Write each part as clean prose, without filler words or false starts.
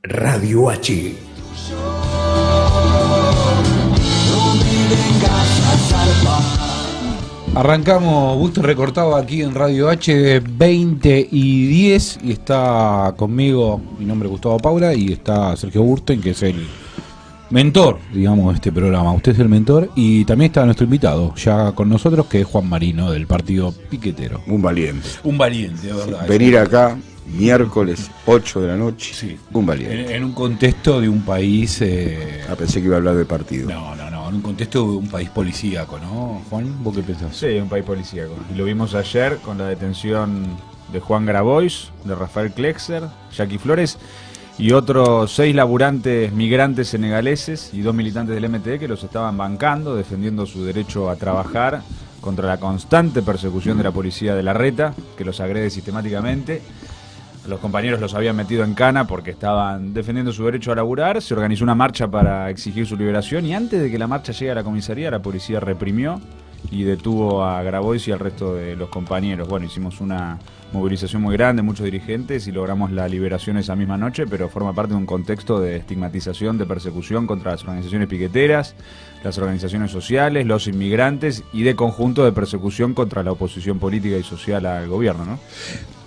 Radio H. Arrancamos Busto Recortado aquí en Radio H 20:10 y está conmigo, mi nombre es Gustavo Paula y está Sergio Bursten, que es el mentor, digamos, de este programa. Usted es el mentor y también está nuestro invitado ya con nosotros, que es Juan Marino, del partido Piquetero. Un valiente. Un valiente, de verdad. Venir acá miércoles 8 de la noche, sí. Un valiente. En un contexto de un país... Pensé que iba a hablar del partido. No, en un contexto de un país policíaco, ¿no, Juan? ¿Vos qué pensás? Sí, un país policíaco. Y lo vimos ayer con la detención de Juan Grabois, de Rafael Klexer, Jackie Flores y otros 6 laburantes migrantes senegaleses y 2 militantes del MTE que los estaban bancando, defendiendo su derecho a trabajar contra la constante persecución de la policía de Larreta, que los agrede sistemáticamente. Los compañeros los habían metido en cana porque estaban defendiendo su derecho a laburar. Se organizó una marcha para exigir su liberación y antes de que la marcha llegue a la comisaría, la policía reprimió y detuvo a Grabois y al resto de los compañeros. Bueno, hicimos una movilización muy grande, muchos dirigentes, y logramos la liberación esa misma noche, pero forma parte de un contexto de estigmatización, de persecución contra las organizaciones piqueteras, las organizaciones sociales, los inmigrantes y de conjunto de persecución contra la oposición política y social al gobierno, ¿no?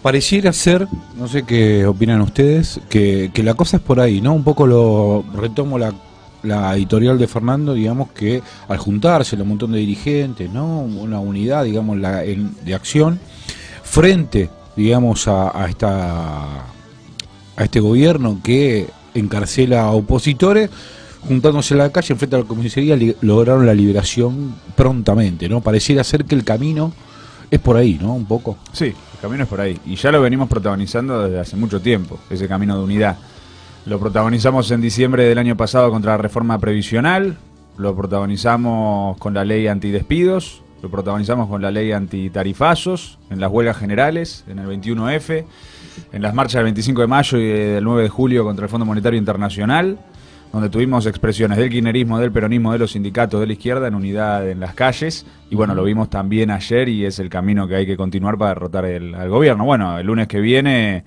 Pareciera ser, no sé qué opinan ustedes, que la cosa es por ahí, ¿no? Un poco lo retomo la editorial de Fernando, digamos, que al juntarse un montón de dirigentes, ¿no? Una unidad, digamos, de acción frente, digamos, a este gobierno que encarcela a opositores, juntándose en la calle enfrente a la comisaría, lograron la liberación prontamente, ¿no? Pareciera ser que el camino es por ahí, ¿no? Un poco. Sí, el camino es por ahí. Y ya lo venimos protagonizando desde hace mucho tiempo, ese camino de unidad. Lo protagonizamos en diciembre del año pasado contra la reforma previsional, lo protagonizamos con la ley antidespidos, lo protagonizamos con la ley antitarifazos, en las huelgas generales, en el 21F, en las marchas del 25 de mayo y del 9 de julio contra el Fondo Monetario Internacional, donde tuvimos expresiones del kirchnerismo, del peronismo, de los sindicatos, de la izquierda en unidad en las calles. Y bueno, lo vimos también ayer y es el camino que hay que continuar para derrotar al gobierno. Bueno, el lunes que viene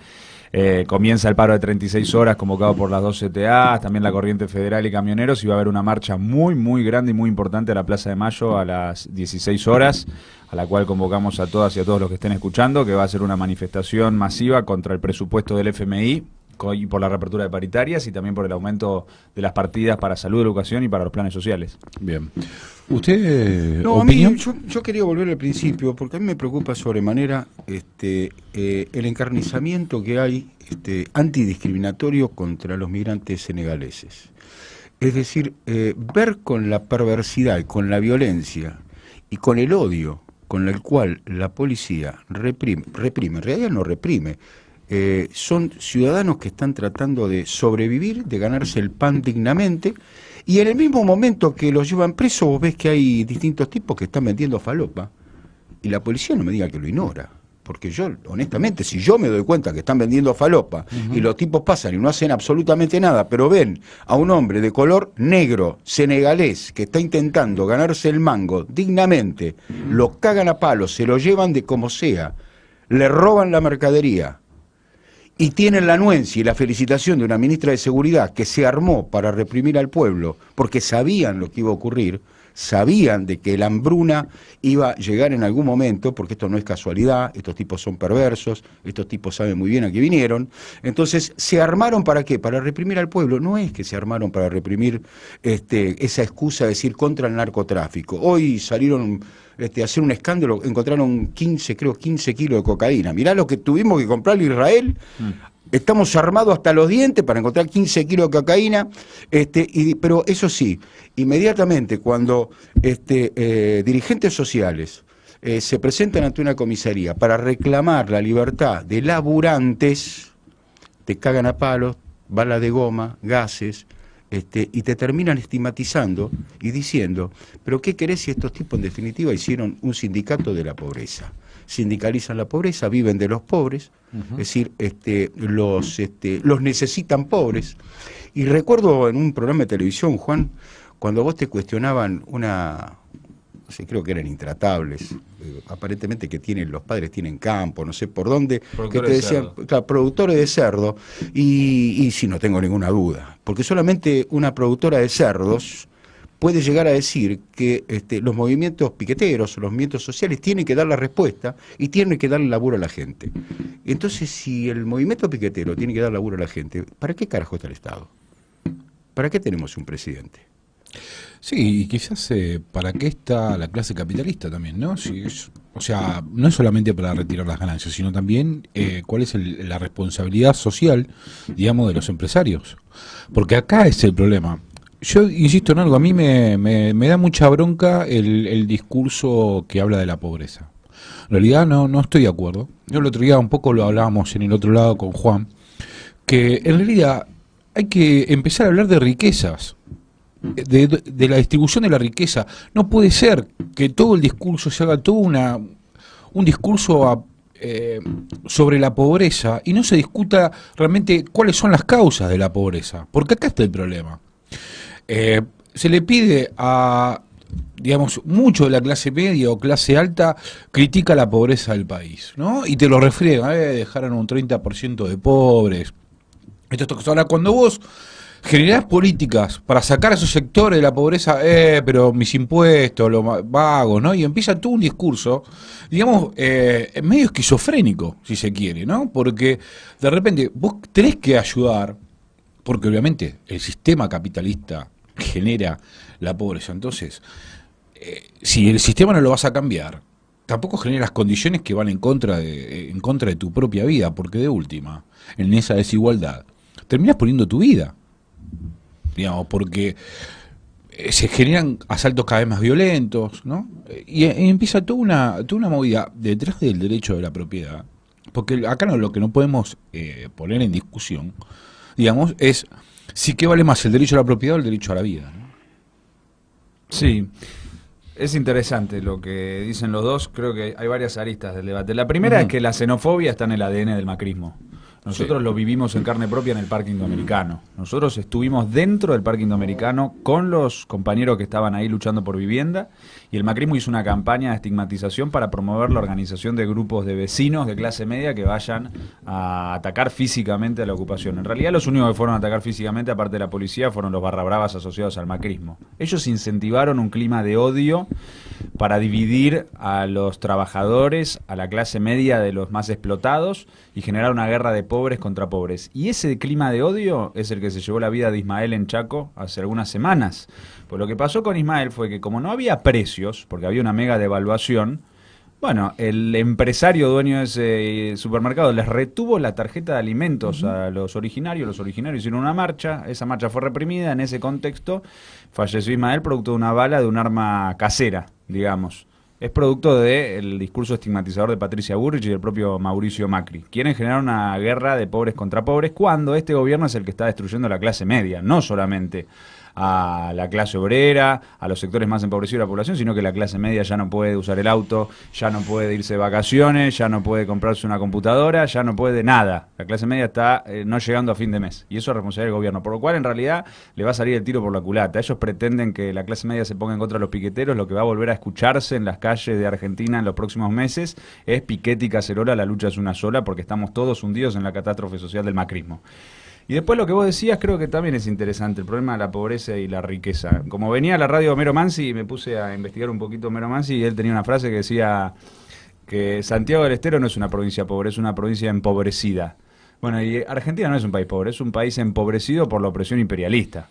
comienza el paro de 36 horas convocado por las 2 CTA, también la Corriente Federal y camioneros, y va a haber una marcha muy, muy grande y muy importante a la Plaza de Mayo a las 16 horas, a la cual convocamos a todas y a todos los que estén escuchando, que va a ser una manifestación masiva contra el presupuesto del FMI, y por la reapertura de paritarias y también por el aumento de las partidas para salud, educación y para los planes sociales. Bien. ¿Usted opinión? Yo quería volver al principio porque a mí me preocupa sobremanera el encarnizamiento que hay antidiscriminatorio contra los migrantes senegaleses. Es decir, ver con la perversidad y con la violencia y con el odio con el cual la policía reprime, en realidad no reprime, son ciudadanos que están tratando de sobrevivir, de ganarse el pan dignamente, y en el mismo momento que los llevan presos vos ves que hay distintos tipos que están vendiendo falopa, y la policía no me diga que lo ignora, porque yo, honestamente, si yo me doy cuenta que están vendiendo falopa, y los tipos pasan y no hacen absolutamente nada, pero ven a un hombre de color negro, senegalés, que está intentando ganarse el mango dignamente, lo cagan a palos, se lo llevan de como sea, le roban la mercadería, y tienen la anuencia y la felicitación de una ministra de Seguridad que se armó para reprimir al pueblo porque sabían lo que iba a ocurrir, sabían de que la hambruna iba a llegar en algún momento, porque esto no es casualidad, estos tipos son perversos, estos tipos saben muy bien a qué vinieron. Entonces, ¿se armaron para qué? Para reprimir al pueblo. No es que se armaron para reprimir esa excusa de decir contra el narcotráfico. Hoy salieron a hacer un escándalo, encontraron 15 kilos de cocaína. Mirá lo que tuvimos que comprarle a Israel. Estamos armados hasta los dientes para encontrar 15 kilos de cocaína, pero eso sí, inmediatamente cuando dirigentes sociales se presentan ante una comisaría para reclamar la libertad de laburantes, te cagan a palos, balas de goma, gases, y te terminan estigmatizando y diciendo, pero ¿qué querés si estos tipos en definitiva hicieron un sindicato de la pobreza? Sindicalizan la pobreza, viven de los pobres, es decir, los necesitan pobres. Y recuerdo en un programa de televisión, Juan, cuando vos te cuestionaban una sé, creo que eran intratables, aparentemente que los padres tienen campo, no sé por dónde, que te decían, claro, productores de cerdo, y sí, no tengo ninguna duda, porque solamente una productora de cerdos puede llegar a decir que los movimientos piqueteros, los movimientos sociales tienen que dar la respuesta y tienen que darle laburo a la gente. Entonces, si el movimiento piquetero tiene que dar laburo a la gente, ¿para qué carajo está el Estado? ¿Para qué tenemos un presidente? Sí, y quizás para qué está la clase capitalista también, ¿no? O sea, no es solamente para retirar las ganancias, sino también cuál es la responsabilidad social, digamos, de los empresarios. Porque acá es el problema. Yo insisto en algo, a mí me da mucha bronca el discurso que habla de la pobreza. En realidad no estoy de acuerdo. Yo el otro día un poco lo hablábamos en el otro lado con Juan, que en realidad hay que empezar a hablar de riquezas, de la distribución de la riqueza. No puede ser que todo el discurso se haga todo un discurso sobre la pobreza y no se discuta realmente cuáles son las causas de la pobreza, porque acá está el problema. Se le pide digamos, mucho de la clase media o clase alta critica la pobreza del país, ¿no? Y te lo refriegan, dejaron un 30% de pobres. Ahora, cuando vos generás políticas para sacar a esos sectores de la pobreza, pero mis impuestos, los vagos, ¿no? Y empieza todo un discurso, digamos, medio esquizofrénico, si se quiere, ¿no? Porque de repente vos tenés que ayudar, porque obviamente el sistema capitalista genera la pobreza. Entonces, si el sistema no lo vas a cambiar, tampoco generas condiciones que van en contra de tu propia vida, porque de última, en esa desigualdad, terminás poniendo tu vida, digamos, porque se generan asaltos cada vez más violentos, ¿no? Y empieza toda una movida detrás del derecho de la propiedad, porque acá lo que no podemos poner en discusión, digamos, es si qué vale más, el derecho a la propiedad o el derecho a la vida, ¿no? Sí, es interesante lo que dicen los dos. Creo que hay varias aristas del debate. La primera es que la xenofobia está en el ADN del macrismo. Nosotros lo vivimos en carne propia en el Parque Indoamericano. Nosotros estuvimos dentro del Parque Indoamericano con los compañeros que estaban ahí luchando por vivienda, y el macrismo hizo una campaña de estigmatización para promover la organización de grupos de vecinos de clase media que vayan a atacar físicamente a la ocupación. En realidad los únicos que fueron a atacar físicamente, aparte de la policía, fueron los barrabravas asociados al macrismo. Ellos incentivaron un clima de odio para dividir a los trabajadores, a la clase media de los más explotados, y generar una guerra de pobres contra pobres. Y ese clima de odio es el que se llevó la vida de Ismael en Chaco hace algunas semanas. Pues lo que pasó con Ismael fue que, como no había precios, porque había una mega devaluación, bueno, el empresario dueño de ese supermercado les retuvo la tarjeta de alimentos a los originarios hicieron una marcha, esa marcha fue reprimida, en ese contexto falleció Ismael producto de una bala de un arma casera, digamos. Es producto del discurso estigmatizador de Patricia Bullrich y del propio Mauricio Macri. Quieren generar una guerra de pobres contra pobres cuando este gobierno es el que está destruyendo la clase media, no solamente a la clase obrera, a los sectores más empobrecidos de la población, sino que la clase media ya no puede usar el auto, ya no puede irse de vacaciones, ya no puede comprarse una computadora, ya no puede nada. La clase media está no llegando a fin de mes, y eso es responsabilidad del gobierno, por lo cual en realidad le va a salir el tiro por la culata. Ellos pretenden que la clase media se ponga en contra de los piqueteros. Lo que va a volver a escucharse en las calles de Argentina en los próximos meses es piquete y cacerola, la lucha es una sola, porque estamos todos hundidos en la catástrofe social del macrismo. Y después lo que vos decías creo que también es interesante, el problema de la pobreza y la riqueza. Como venía a la radio Homero Mansi, me puse a investigar un poquito Homero Mansi, y él tenía una frase que decía que Santiago del Estero no es una provincia pobre, es una provincia empobrecida. Bueno, y Argentina no es un país pobre, es un país empobrecido por la opresión imperialista.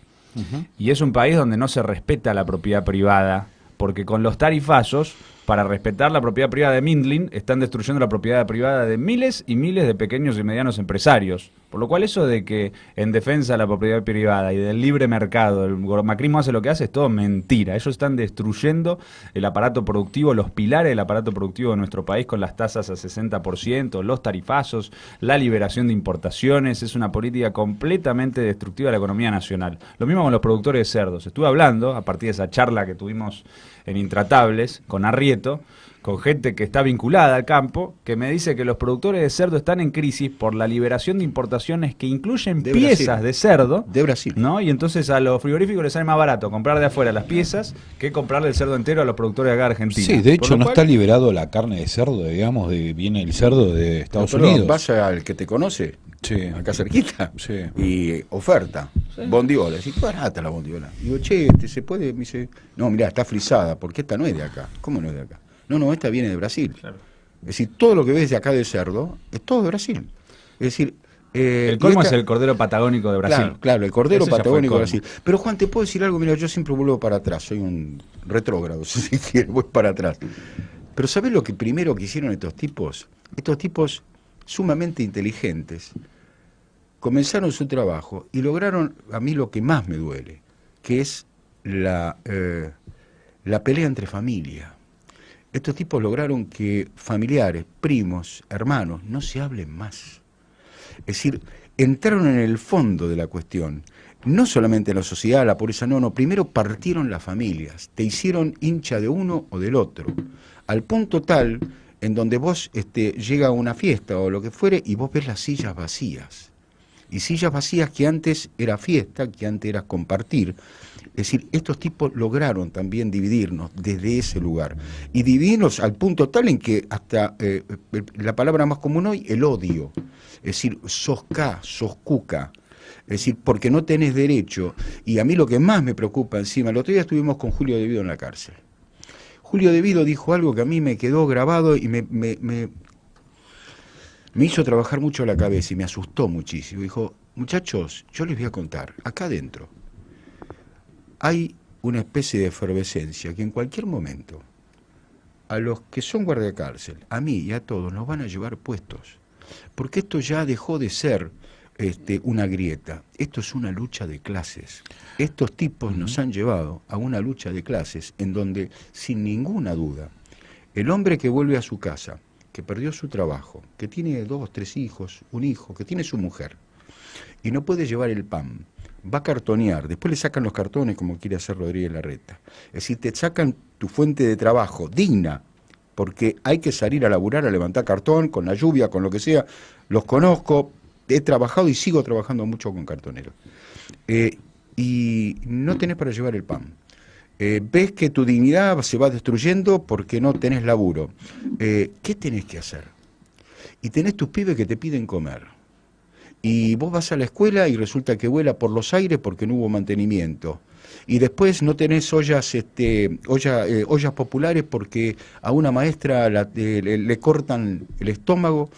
Y es un país donde no se respeta la propiedad privada, porque con los tarifazos, para respetar la propiedad privada de Mindlin, están destruyendo la propiedad privada de miles y miles de pequeños y medianos empresarios. Por lo cual eso de que en defensa de la propiedad privada y del libre mercado el macrismo hace lo que hace es todo mentira. Ellos están destruyendo el aparato productivo, los pilares del aparato productivo de nuestro país, con las tasas a 60%, los tarifazos, la liberación de importaciones. Es una política completamente destructiva de la economía nacional. Lo mismo con los productores de cerdos. Estuve hablando, a partir de esa charla que tuvimos en Intratables, con Arrieta, Prieto, con gente que está vinculada al campo, que me dice que los productores de cerdo están en crisis por la liberación de importaciones que incluyen De piezas Brasil. de cerdo. De Brasil. ¿No? Y entonces a los frigoríficos les sale más barato comprar de afuera las piezas que comprarle el cerdo entero a los productores de acá de Argentina. Sí, de Por hecho lo no cual- está liberado la carne de cerdo, digamos, viene el cerdo de Estados Pero Unidos. vas al que te conoce, Sí. acá cerquita, Sí. y oferta, bondiola. Decís, barata la bondiola. Digo, che, ¿se puede? Me dice, no, mirá, está frisada, porque esta no es de acá. ¿Cómo no es de acá? No, esta viene de Brasil. Claro. Es decir, todo lo que ves de acá de cerdo es todo de Brasil. Es decir, El colmo es el cordero patagónico de Brasil. Claro, claro, el cordero Ese ya fue el patagónico de colmo. Brasil. Pero Juan, te puedo decir algo, mira, yo siempre vuelvo para atrás, soy un retrógrado, si quieres, voy para atrás. Pero ¿sabés lo que primero que hicieron estos tipos? Estos tipos sumamente inteligentes comenzaron su trabajo y lograron a mí lo que más me duele, que es la pelea entre familia. Estos tipos lograron que familiares, primos, hermanos, no se hablen más. Es decir, entraron en el fondo de la cuestión. No solamente en la sociedad, la pobreza, no, primero partieron las familias, te hicieron hincha de uno o del otro, al punto tal en donde vos llega a una fiesta o lo que fuere y vos ves las sillas vacías. Y sillas vacías que antes era fiesta, que antes era compartir. Es decir, estos tipos lograron también dividirnos desde ese lugar. Y dividirnos al punto tal en que hasta la palabra más común hoy, el odio. Es decir, sos K, sos cuca. Es decir, porque no tenés derecho. Y a mí lo que más me preocupa encima, el otro día estuvimos con Julio De Vido en la cárcel. Julio De Vido dijo algo que a mí me quedó grabado y me hizo trabajar mucho la cabeza y me asustó muchísimo. Dijo, muchachos, yo les voy a contar, acá adentro hay una especie de efervescencia que en cualquier momento a los que son guardiacárcel, a mí y a todos, nos van a llevar puestos. Porque esto ya dejó de ser una grieta, esto es una lucha de clases. Estos tipos nos han llevado a una lucha de clases en donde, sin ninguna duda, el hombre que vuelve a su casa, que perdió su trabajo, que tiene 2, 3 hijos, un hijo, que tiene su mujer, y no puede llevar el pan, va a cartonear, después le sacan los cartones como quiere hacer Rodríguez Larreta. Es decir, te sacan tu fuente de trabajo digna, porque hay que salir a laburar, a levantar cartón, con la lluvia, con lo que sea. Los conozco, he trabajado y sigo trabajando mucho con cartoneros. Y no tenés para llevar el pan. Ves que tu dignidad se va destruyendo porque no tenés laburo. ¿Qué tenés que hacer? Y tenés tus pibes que te piden comer. Y vos vas a la escuela y resulta que vuela por los aires porque no hubo mantenimiento. Y después no tenés ollas populares porque a una maestra le cortan el estómago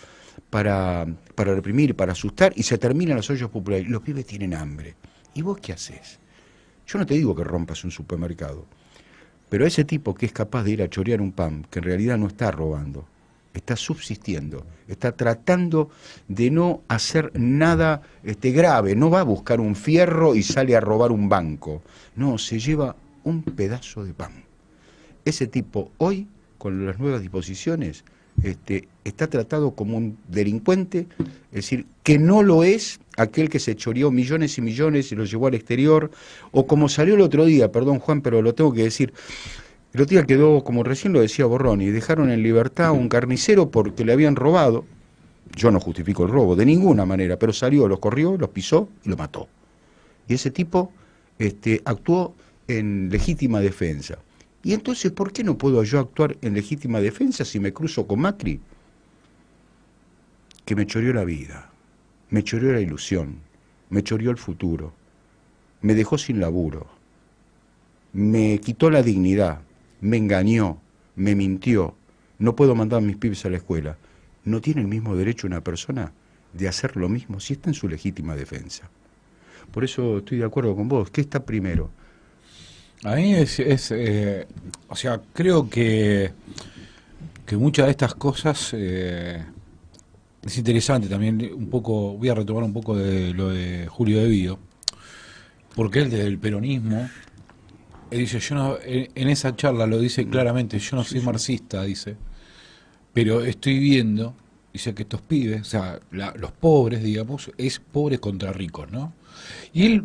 para reprimir, para asustar, y se terminan las ollas populares. Y los pibes tienen hambre. ¿Y vos qué haces? Yo no te digo que rompas un supermercado, pero ese tipo que es capaz de ir a chorear un pan, que en realidad no está robando, está subsistiendo, está tratando de no hacer nada grave, no va a buscar un fierro y sale a robar un banco, no, se lleva un pedazo de pan. Ese tipo hoy, con las nuevas disposiciones, está tratado como un delincuente, es decir, que no lo es aquel que se choreó millones y millones y lo llevó al exterior, o como salió el otro día, perdón Juan, pero lo tengo que decir, el otro día quedó, como recién lo decía Borroni, dejaron en libertad a un carnicero porque le habían robado. Yo no justifico el robo de ninguna manera, pero salió, los corrió, los pisó y lo mató. Y ese tipo actuó en legítima defensa. Y entonces, ¿por qué no puedo yo actuar en legítima defensa si me cruzo con Macri? Que me choreó la vida, me choreó la ilusión, me choreó el futuro, me dejó sin laburo, me quitó la dignidad, me engañó, me mintió, no puedo mandar a mis pibes a la escuela. ¿No tiene el mismo derecho una persona de hacer lo mismo si está en su legítima defensa? Por eso estoy de acuerdo con vos. ¿Qué está primero? A mí o sea, creo que muchas de estas cosas es interesante también. Un poco, voy a retomar un poco de lo de Julio De Vido, porque él desde el peronismo, él dice, yo no, en esa charla lo dice claramente, yo no soy marxista, dice, pero estoy viendo, dice que estos pibes, o sea, los pobres, digamos, es pobres contra ricos, ¿no? Y él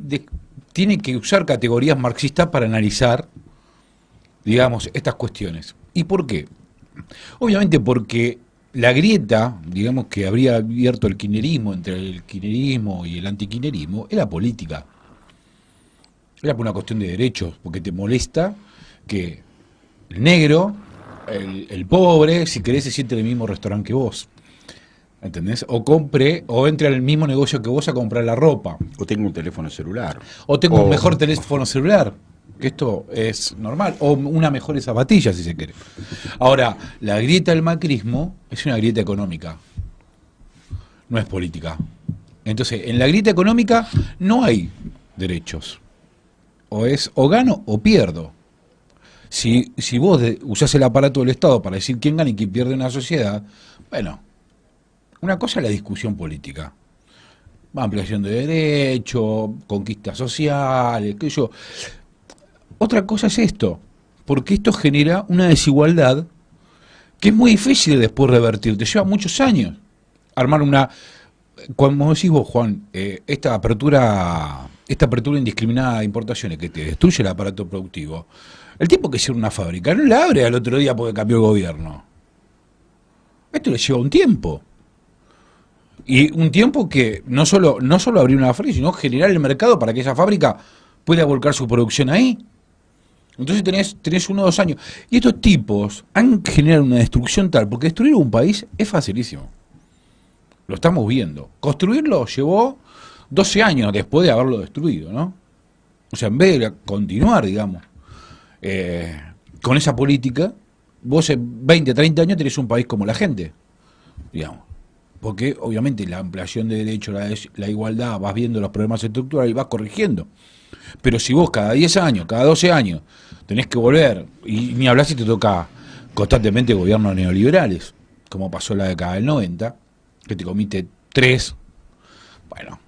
tiene que usar categorías marxistas para analizar, digamos, estas cuestiones. ¿Y por qué? Obviamente porque la grieta, digamos, que habría abierto el kirchnerismo entre el kirchnerismo y el antikirchnerismo, era política. Era por una cuestión de derechos, porque te molesta que el negro, el pobre, si querés, se siente en el mismo restaurante que vos. ¿Entendés? O entre al mismo negocio que vos a comprar la ropa. O tengo un teléfono celular. O tengo un mejor teléfono celular. Que esto es normal. O una mejor zapatilla, si se quiere. Ahora, la grieta del macrismo es una grieta económica. No es política. Entonces, en la grieta económica no hay derechos. O gano o pierdo. Si vos usás el aparato del Estado para decir quién gana y quién pierde en una sociedad, bueno, una cosa es la discusión política. Ampliación de derechos, conquistas sociales, qué sé yo. Otra cosa es esto, porque esto genera una desigualdad que es muy difícil después revertir. Te lleva muchos años armar una... Como decís vos, Juan, esta apertura indiscriminada de importaciones que te destruye el aparato productivo. El tipo que cierra una fábrica no la abre al otro día porque cambió el gobierno. Esto le lleva un tiempo. Y un tiempo que no solo abrir una fábrica, sino generar el mercado para que esa fábrica pueda volcar su producción ahí. Entonces tenés 1 o 2 años. Y estos tipos han generado una destrucción tal, porque destruir un país es facilísimo. Lo estamos viendo. Construirlo llevó 12 años después de haberlo destruido, ¿no? O sea, en vez de continuar, digamos, con esa política, vos en 20, 30 años tenés un país como la gente, digamos. Porque obviamente la ampliación de derechos, la igualdad, vas viendo los problemas estructurales y vas corrigiendo. Pero si vos cada 10 años, cada 12 años, tenés que volver, y ni hablar si te toca constantemente gobiernos neoliberales, como pasó la década del 90, que te comiste 3, bueno,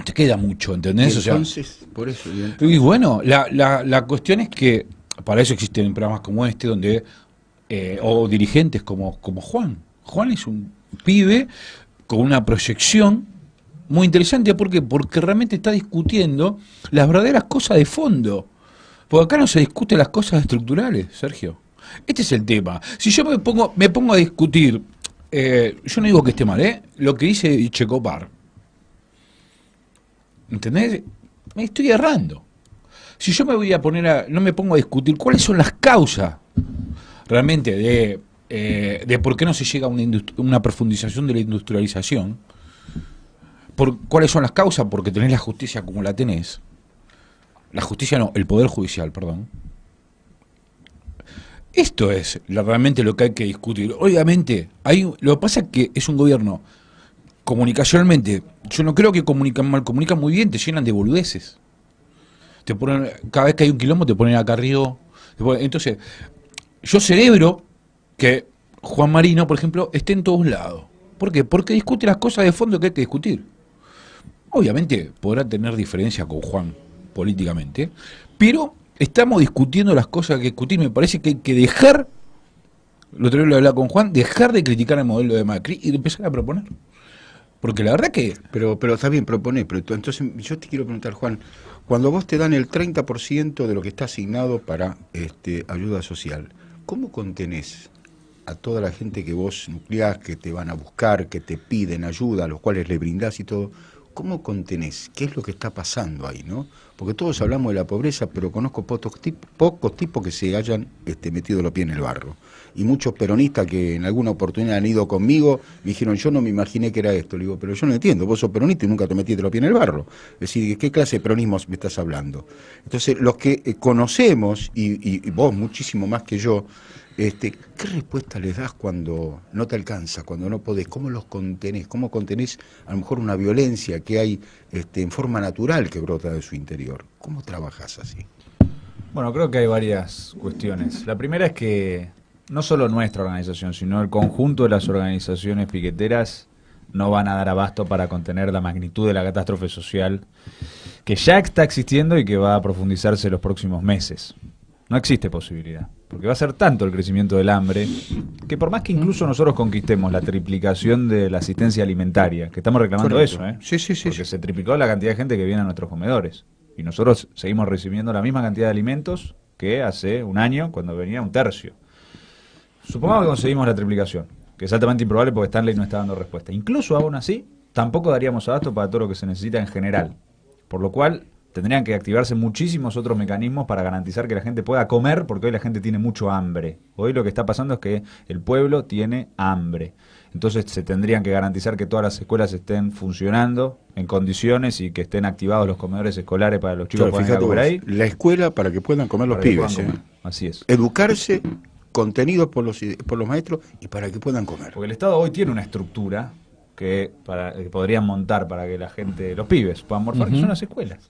te queda mucho, ¿entendés? Entonces, por eso. Y bueno, la cuestión es que para eso existen programas como este, donde o dirigentes como Juan. Juan es un pibe con una proyección muy interesante. ¿Por qué? Porque realmente está discutiendo las verdaderas cosas de fondo. Porque acá no se discuten las cosas estructurales, Sergio. Este es el tema. Si yo me pongo a discutir, yo no digo que esté mal, lo que dice Checopar, ¿entendés? Me estoy errando. Si yo me voy a no me pongo a discutir cuáles son las causas realmente de por qué no se llega a una profundización de la industrialización, cuáles son las causas, porque tenés la justicia como la tenés, la justicia no, el poder judicial, perdón. Esto es realmente lo que hay que discutir. Obviamente, lo que pasa es que es un gobierno comunicacionalmente, yo no creo que comunican mal, comunican muy bien, te llenan de boludeces. Te ponen, cada vez que hay un quilombo te ponen acá arriba. Entonces, yo celebro que Juan Marino, por ejemplo, esté en todos lados. ¿Por qué? Porque discute las cosas de fondo que hay que discutir. Obviamente podrá tener diferencia con Juan políticamente, pero estamos discutiendo las cosas que discutir. Me parece que hay que dejar, lo otro día lo hablaba con Juan, dejar de criticar el modelo de Macri y de empezar a proponer. Porque la verdad que... Pero está bien, proponé, pero entonces yo te quiero preguntar, Juan, cuando vos te dan el 30% de lo que está asignado para ayuda social, ¿cómo contenés a toda la gente que vos nucleás, que te van a buscar, que te piden ayuda, a los cuales le brindás y todo? ¿Cómo contenés? ¿Qué es lo que está pasando ahí, no? Porque todos hablamos de la pobreza, pero conozco pocos tipos que se hayan metido los pies en el barro. Y muchos peronistas que en alguna oportunidad han ido conmigo me dijeron, yo no me imaginé que era esto. Le digo, pero yo no entiendo, vos sos peronista y nunca te metiste los pies en el barro. Es decir, ¿de qué clase de peronismo me estás hablando? Entonces, los que conocemos, y vos muchísimo más que yo, ¿qué respuesta les das cuando no te alcanza, cuando no podés? ¿Cómo los contenés? ¿Cómo contenés a lo mejor una violencia que hay en forma natural que brota de su interior? ¿Cómo trabajás así? Bueno, creo que hay varias cuestiones. La primera es que no solo nuestra organización, sino el conjunto de las organizaciones piqueteras no van a dar abasto para contener la magnitud de la catástrofe social que ya está existiendo y que va a profundizarse en los próximos meses. No existe posibilidad, porque va a ser tanto el crecimiento del hambre, que por más que incluso nosotros conquistemos la triplicación de la asistencia alimentaria, que estamos reclamando Correcto. eso, Sí. porque se triplicó la cantidad de gente que viene a nuestros comedores, y nosotros seguimos recibiendo la misma cantidad de alimentos que hace un año, cuando venía un tercio. Supongamos que conseguimos la triplicación, que es altamente improbable porque Stanley no está dando respuesta. Incluso aún así, tampoco daríamos abasto para todo lo que se necesita en general. Por lo cual, tendrían que activarse muchísimos otros mecanismos para garantizar que la gente pueda comer, porque hoy la gente tiene mucho hambre. Hoy lo que está pasando es que el pueblo tiene hambre. Entonces se tendrían que garantizar que todas las escuelas estén funcionando en condiciones y que estén activados los comedores escolares para los chicos que puedan ir a comer ahí. La escuela para que puedan comer los pibes. Así es. Educarse, contenidos por los maestros y para que puedan comer. Porque el Estado hoy tiene una estructura que podrían montar para que la gente, los pibes, puedan morfar, que son las escuelas.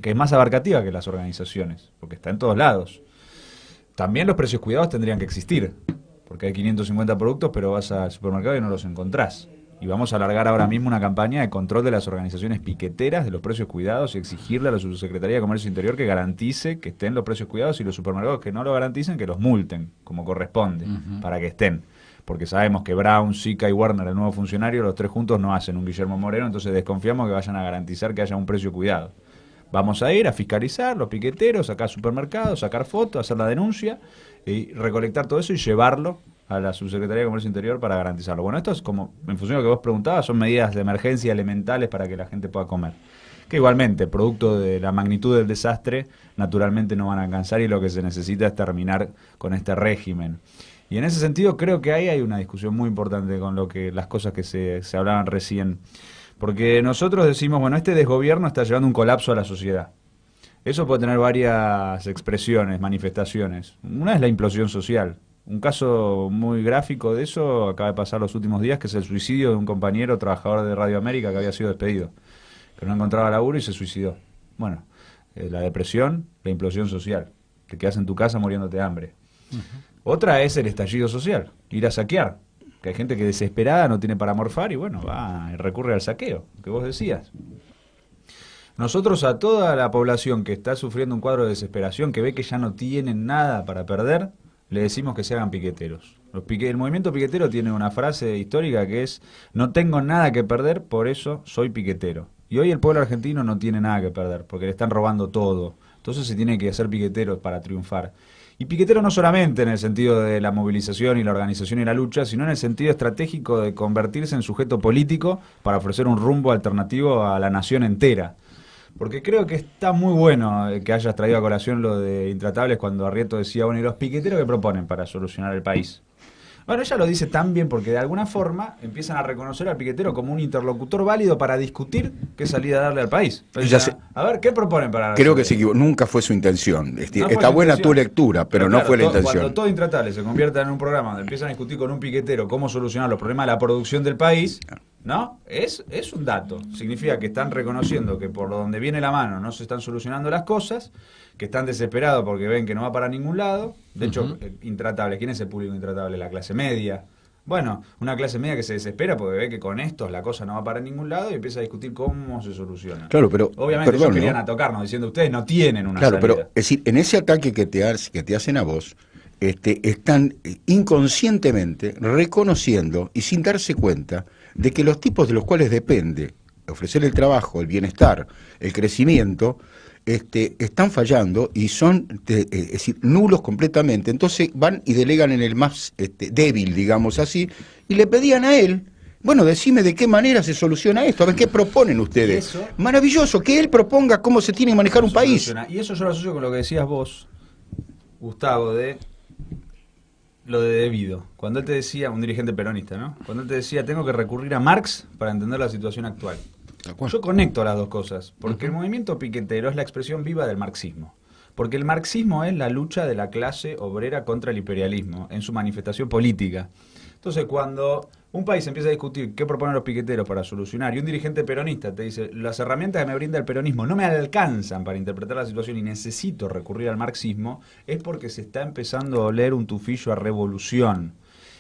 Que es más abarcativa que las organizaciones, porque está en todos lados. También los precios cuidados tendrían que existir, porque hay 550 productos, pero vas al supermercado y no los encontrás. Y vamos a alargar ahora mismo una campaña de control de las organizaciones piqueteras de los precios cuidados y exigirle a la Subsecretaría de Comercio Interior que garantice que estén los precios cuidados, y los supermercados que no lo garanticen, que los multen, como corresponde, para que estén. Porque sabemos que Brown, Sica y Werner, el nuevo funcionario, los tres juntos no hacen un Guillermo Moreno, entonces desconfiamos que vayan a garantizar que haya un precio cuidado. Vamos a ir a fiscalizar los piqueteros, sacar supermercados, sacar fotos, hacer la denuncia y recolectar todo eso y llevarlo a la Subsecretaría de Comercio Interior para garantizarlo. Bueno, esto es como, en función de lo que vos preguntabas, son medidas de emergencia elementales para que la gente pueda comer. Que igualmente, producto de la magnitud del desastre, naturalmente no van a alcanzar, y lo que se necesita es terminar con este régimen. Y en ese sentido creo que ahí hay una discusión muy importante con las cosas que se hablaban recién. Porque nosotros decimos, bueno, este desgobierno está llevando un colapso a la sociedad. Eso puede tener varias expresiones, manifestaciones. Una es la implosión social. Un caso muy gráfico de eso acaba de pasar los últimos días, que es el suicidio de un compañero trabajador de Radio América que había sido despedido, que no encontraba laburo y se suicidó. Bueno, la depresión, la implosión social. Te quedas en tu casa muriéndote de hambre. Otra es el estallido social, ir a saquear. Que hay gente que desesperada no tiene para morfar y bueno, va y recurre al saqueo, que vos decías. Nosotros a toda la población que está sufriendo un cuadro de desesperación, que ve que ya no tienen nada para perder, le decimos que se hagan piqueteros. El movimiento piquetero tiene una frase histórica que es: no tengo nada que perder, por eso soy piquetero. Y hoy el pueblo argentino no tiene nada que perder, porque le están robando todo. Entonces se tiene que hacer piqueteros para triunfar. Y piquetero no solamente en el sentido de la movilización y la organización y la lucha, sino en el sentido estratégico de convertirse en sujeto político para ofrecer un rumbo alternativo a la nación entera. Porque creo que está muy bueno que hayas traído a colación lo de Intratables, cuando Arrieto decía, bueno, ¿y los piqueteros qué proponen para solucionar el país? Bueno, ella lo dice tan bien porque de alguna forma empiezan a reconocer al piquetero como un interlocutor válido para discutir qué salida darle al país. Entonces, a ver, ¿qué proponen para...? Creo que nunca fue su intención. Está buena tu lectura, pero no fue la intención. Cuando todo Intratable se convierta en un programa donde empiezan a discutir con un piquetero cómo solucionar los problemas de la producción del país, ¿no? Es un dato. Significa que están reconociendo que por donde viene la mano no se están solucionando las cosas, que están desesperados porque ven que no va para ningún lado. De hecho, Intratable, ¿quién es el público intratable? La clase media. Bueno, una clase media que se desespera porque ve que con estos la cosa no va para ningún lado y empieza a discutir cómo se soluciona. Claro, pero obviamente ellos querían tocarnos diciendo, ustedes no tienen una salida. Pero es decir, en ese ataque que te hacen a vos, están inconscientemente reconociendo y sin darse cuenta de que los tipos de los cuales depende ofrecer el trabajo, el bienestar, el crecimiento, están fallando y son es decir, nulos completamente. Entonces van y delegan en el más débil, digamos así, y le pedían a él, bueno, decime de qué manera se soluciona esto, a ver qué proponen ustedes. Eso, maravilloso, que él proponga cómo se tiene que manejar un país. Y eso yo lo asocio con lo que decías vos, Gustavo, de lo de debido. Cuando él te decía, un dirigente peronista, ¿no? Cuando él te decía, tengo que recurrir a Marx para entender la situación actual. Yo conecto las dos cosas, porque el movimiento piquetero es la expresión viva del marxismo. Porque el marxismo es la lucha de la clase obrera contra el imperialismo, en su manifestación política. Entonces, cuando un país empieza a discutir qué proponen los piqueteros para solucionar, y un dirigente peronista te dice, las herramientas que me brinda el peronismo no me alcanzan para interpretar la situación y necesito recurrir al marxismo, es porque se está empezando a oler un tufillo a revolución.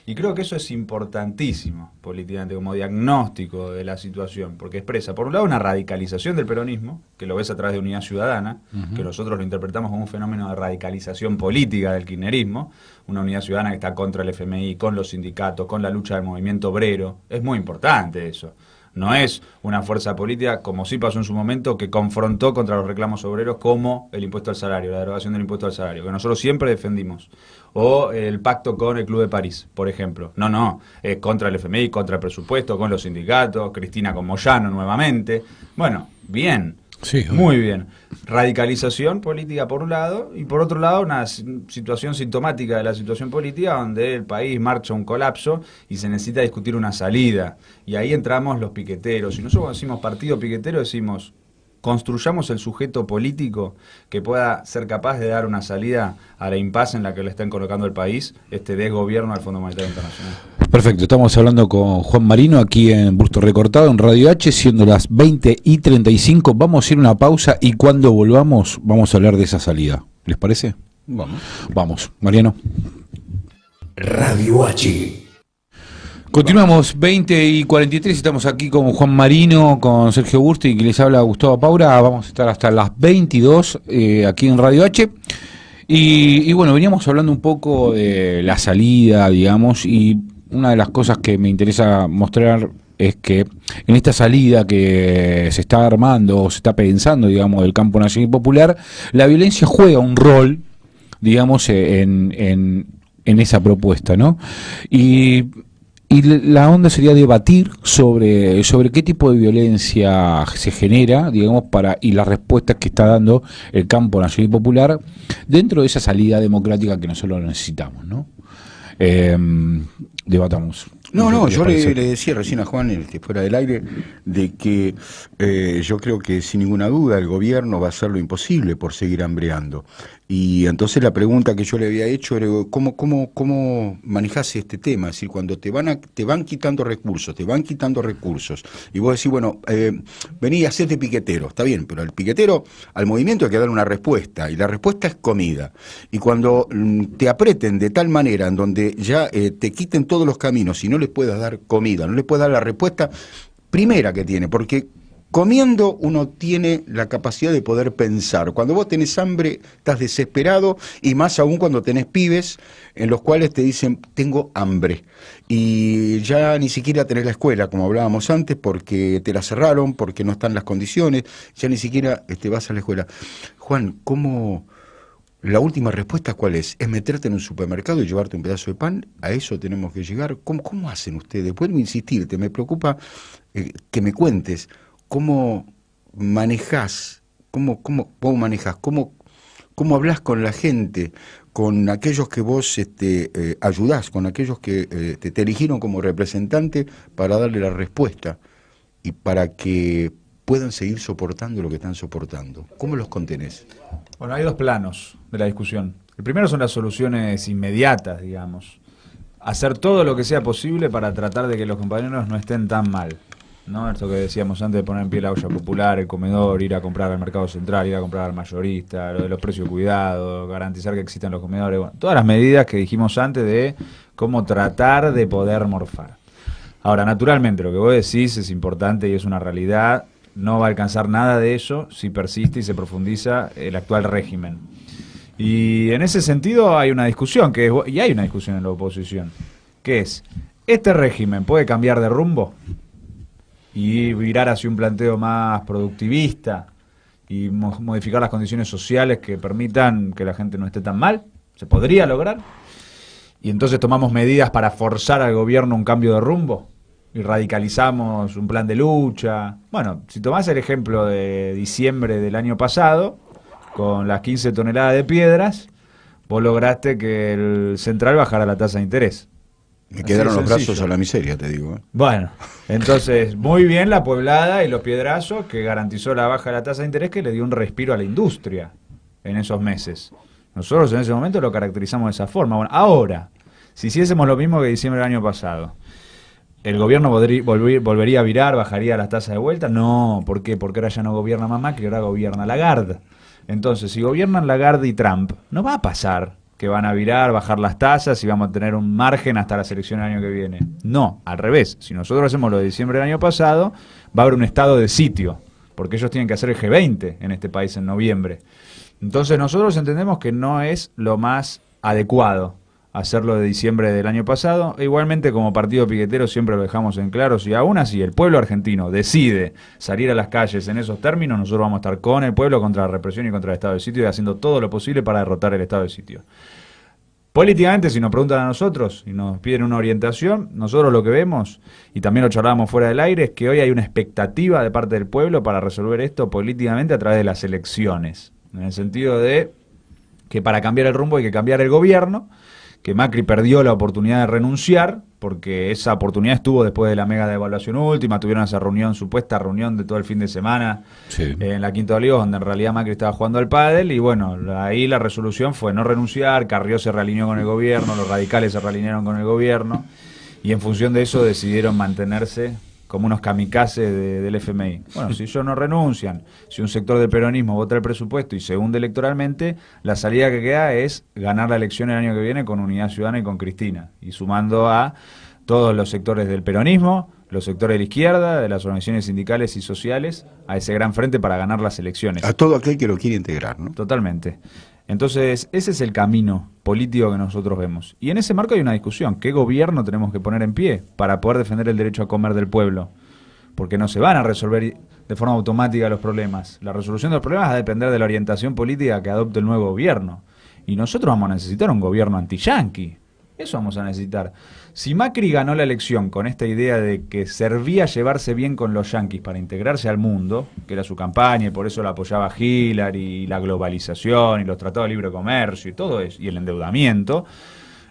Y creo que eso es importantísimo políticamente como diagnóstico de la situación, porque expresa, por un lado, una radicalización del peronismo, que lo ves a través de Unidad Ciudadana, que nosotros lo interpretamos como un fenómeno de radicalización política del kirchnerismo, una Unidad Ciudadana que está contra el FMI, con los sindicatos, con la lucha del movimiento obrero. Es muy importante eso. No es una fuerza política, como sí pasó en su momento, que confrontó contra los reclamos obreros como el impuesto al salario, la derogación del impuesto al salario, que nosotros siempre defendimos. O el pacto con el Club de París, por ejemplo. No, es contra el FMI, contra el presupuesto, con los sindicatos, Cristina con Moyano nuevamente. Bueno, bien. Sí, muy bien. Radicalización política por un lado y por otro lado una situación sintomática de la situación política donde el país marcha a un colapso y se necesita discutir una salida. Y ahí entramos los piqueteros. Y nosotros cuando decimos partido piquetero decimos construyamos el sujeto político que pueda ser capaz de dar una salida a la impasse en la que le están colocando el país, este desgobierno al Fondo Monetario Internacional. Perfecto, estamos hablando con Juan Marino aquí en Busto Recortado, en Radio H, siendo las 20:35. Vamos a ir a una pausa y cuando volvamos vamos a hablar de esa salida. ¿Les parece? Vamos, Mariano. Radio H. Continuamos 20:43, estamos aquí con Juan Marino, con Sergio Bursti y que les habla Gustavo Paura. Vamos a estar hasta las 22 aquí en Radio H. Y bueno, veníamos hablando un poco de la salida, digamos, y una de las cosas que me interesa mostrar es que en esta salida que se está armando o se está pensando, digamos, del campo nacional y popular, la violencia juega un rol, digamos, en esa propuesta, ¿no? Y la onda sería debatir sobre qué tipo de violencia se genera, digamos, y las respuestas que está dando el campo nacional y popular dentro de esa salida democrática que nosotros necesitamos, ¿no? Debatamos. No, yo le decía recién a Juan, fuera del aire, de que yo creo que sin ninguna duda el gobierno va a hacer lo imposible por seguir hambreando. Y entonces la pregunta que yo le había hecho era ¿cómo manejás este tema? Es decir, cuando te van quitando recursos, y vos decís, bueno, vení y hacete piquetero, está bien, pero al piquetero, al movimiento hay que dar una respuesta, y la respuesta es comida. Y cuando te aprieten de tal manera en donde ya te quiten todos los caminos y no les puedas dar comida, no les puedas dar la respuesta primera que tiene, porque comiendo uno tiene la capacidad de poder pensar. Cuando vos tenés hambre, estás desesperado, y más aún cuando tenés pibes en los cuales te dicen, tengo hambre. Y ya ni siquiera tenés la escuela, como hablábamos antes, porque te la cerraron, porque no están las condiciones, ya ni siquiera vas a la escuela. Juan, ¿cómo? La última respuesta, ¿cuál es? ¿Es meterte en un supermercado y llevarte un pedazo de pan? ¿A eso tenemos que llegar? ¿Cómo hacen ustedes? Vuelvo a insistirte, me preocupa que me cuentes cómo manejás, cómo hablas con la gente, con aquellos que vos ayudás, con aquellos que te eligieron como representante para darle la respuesta y para que puedan seguir soportando lo que están soportando. ¿Cómo los contenés? Bueno, hay dos planos de la discusión. El primero son las soluciones inmediatas, digamos. Hacer todo lo que sea posible para tratar de que los compañeros no estén tan mal, ¿no? Esto que decíamos antes de poner en pie la olla popular, el comedor, ir a comprar al mercado central, ir a comprar al mayorista, lo de los precios cuidados, garantizar que existan los comedores, bueno, todas las medidas que dijimos antes de cómo tratar de poder morfar. Ahora, naturalmente, lo que vos decís es importante y es una realidad. No va a alcanzar nada de eso si persiste y se profundiza el actual régimen. Y en ese sentido hay una discusión, y hay una discusión en la oposición, que es, ¿este régimen puede cambiar de rumbo y virar hacia un planteo más productivista y modificar las condiciones sociales que permitan que la gente no esté tan mal? ¿Se podría lograr? Y entonces tomamos medidas para forzar al gobierno un cambio de rumbo y radicalizamos un plan de lucha. Bueno, si tomás el ejemplo de diciembre del año pasado, con las 15 toneladas de piedras, vos lograste que el central bajara la tasa de interés. Me quedaron los brazos a la miseria, te digo. Bueno, entonces, muy bien la pueblada y los piedrazos que garantizó la baja de la tasa de interés, que le dio un respiro a la industria en esos meses. Nosotros en ese momento lo caracterizamos de esa forma. Bueno, ahora, si hiciésemos lo mismo que diciembre del año pasado, ¿el gobierno volvería a virar, bajaría las tasas de vuelta? No, ¿por qué? Porque ahora ya no gobierna más Macri, ahora gobierna Lagarde. Entonces, si gobiernan Lagarde y Trump, no va a pasar que van a virar, bajar las tasas y vamos a tener un margen hasta la elección del año que viene. No, al revés. Si nosotros hacemos lo de diciembre del año pasado, va a haber un estado de sitio, porque ellos tienen que hacer el G20 en este país en noviembre. Entonces nosotros entendemos que no es lo más adecuado. hacerlo de diciembre del año pasado. E igualmente, como partido piquetero, siempre lo dejamos en claro, si aún así el pueblo argentino decide salir a las calles en esos términos, nosotros vamos a estar con el pueblo contra la represión y contra el estado de sitio y haciendo todo lo posible para derrotar el estado de sitio. Políticamente, si nos preguntan a nosotros y nos piden una orientación, nosotros lo que vemos, y también lo charlábamos fuera del aire, es que hoy hay una expectativa de parte del pueblo para resolver esto políticamente a través de las elecciones. En el sentido de que para cambiar el rumbo hay que cambiar el gobierno, que Macri perdió la oportunidad de renunciar, porque esa oportunidad estuvo después de la mega devaluación última, tuvieron esa reunión, supuesta reunión de todo el fin de semana en la Quinta de Olivos, donde en realidad Macri estaba jugando al pádel, y bueno, ahí la resolución fue no renunciar, Carrió se realineó con el gobierno, los radicales se realinearon con el gobierno, y en función de eso decidieron mantenerse como unos kamikazes del FMI. Bueno, si ellos no renuncian, si un sector del peronismo vota el presupuesto y se hunde electoralmente, la salida que queda es ganar la elección el año que viene con Unidad Ciudadana y con Cristina, y sumando a todos los sectores del peronismo, los sectores de la izquierda, de las organizaciones sindicales y sociales, a ese gran frente para ganar las elecciones. A todo aquel que lo quiere integrar, ¿no? Totalmente. Entonces, ese es el camino político que nosotros vemos. Y en ese marco hay una discusión. ¿Qué gobierno tenemos que poner en pie para poder defender el derecho a comer del pueblo? Porque no se van a resolver de forma automática los problemas. La resolución de los problemas va a depender de la orientación política que adopte el nuevo gobierno. Y nosotros vamos a necesitar un gobierno anti-yanqui. Eso vamos a necesitar. Si Macri ganó la elección con esta idea de que servía llevarse bien con los yanquis para integrarse al mundo, que era su campaña y por eso la apoyaba Hillary, y la globalización y los tratados de libre comercio y todo eso, y el endeudamiento,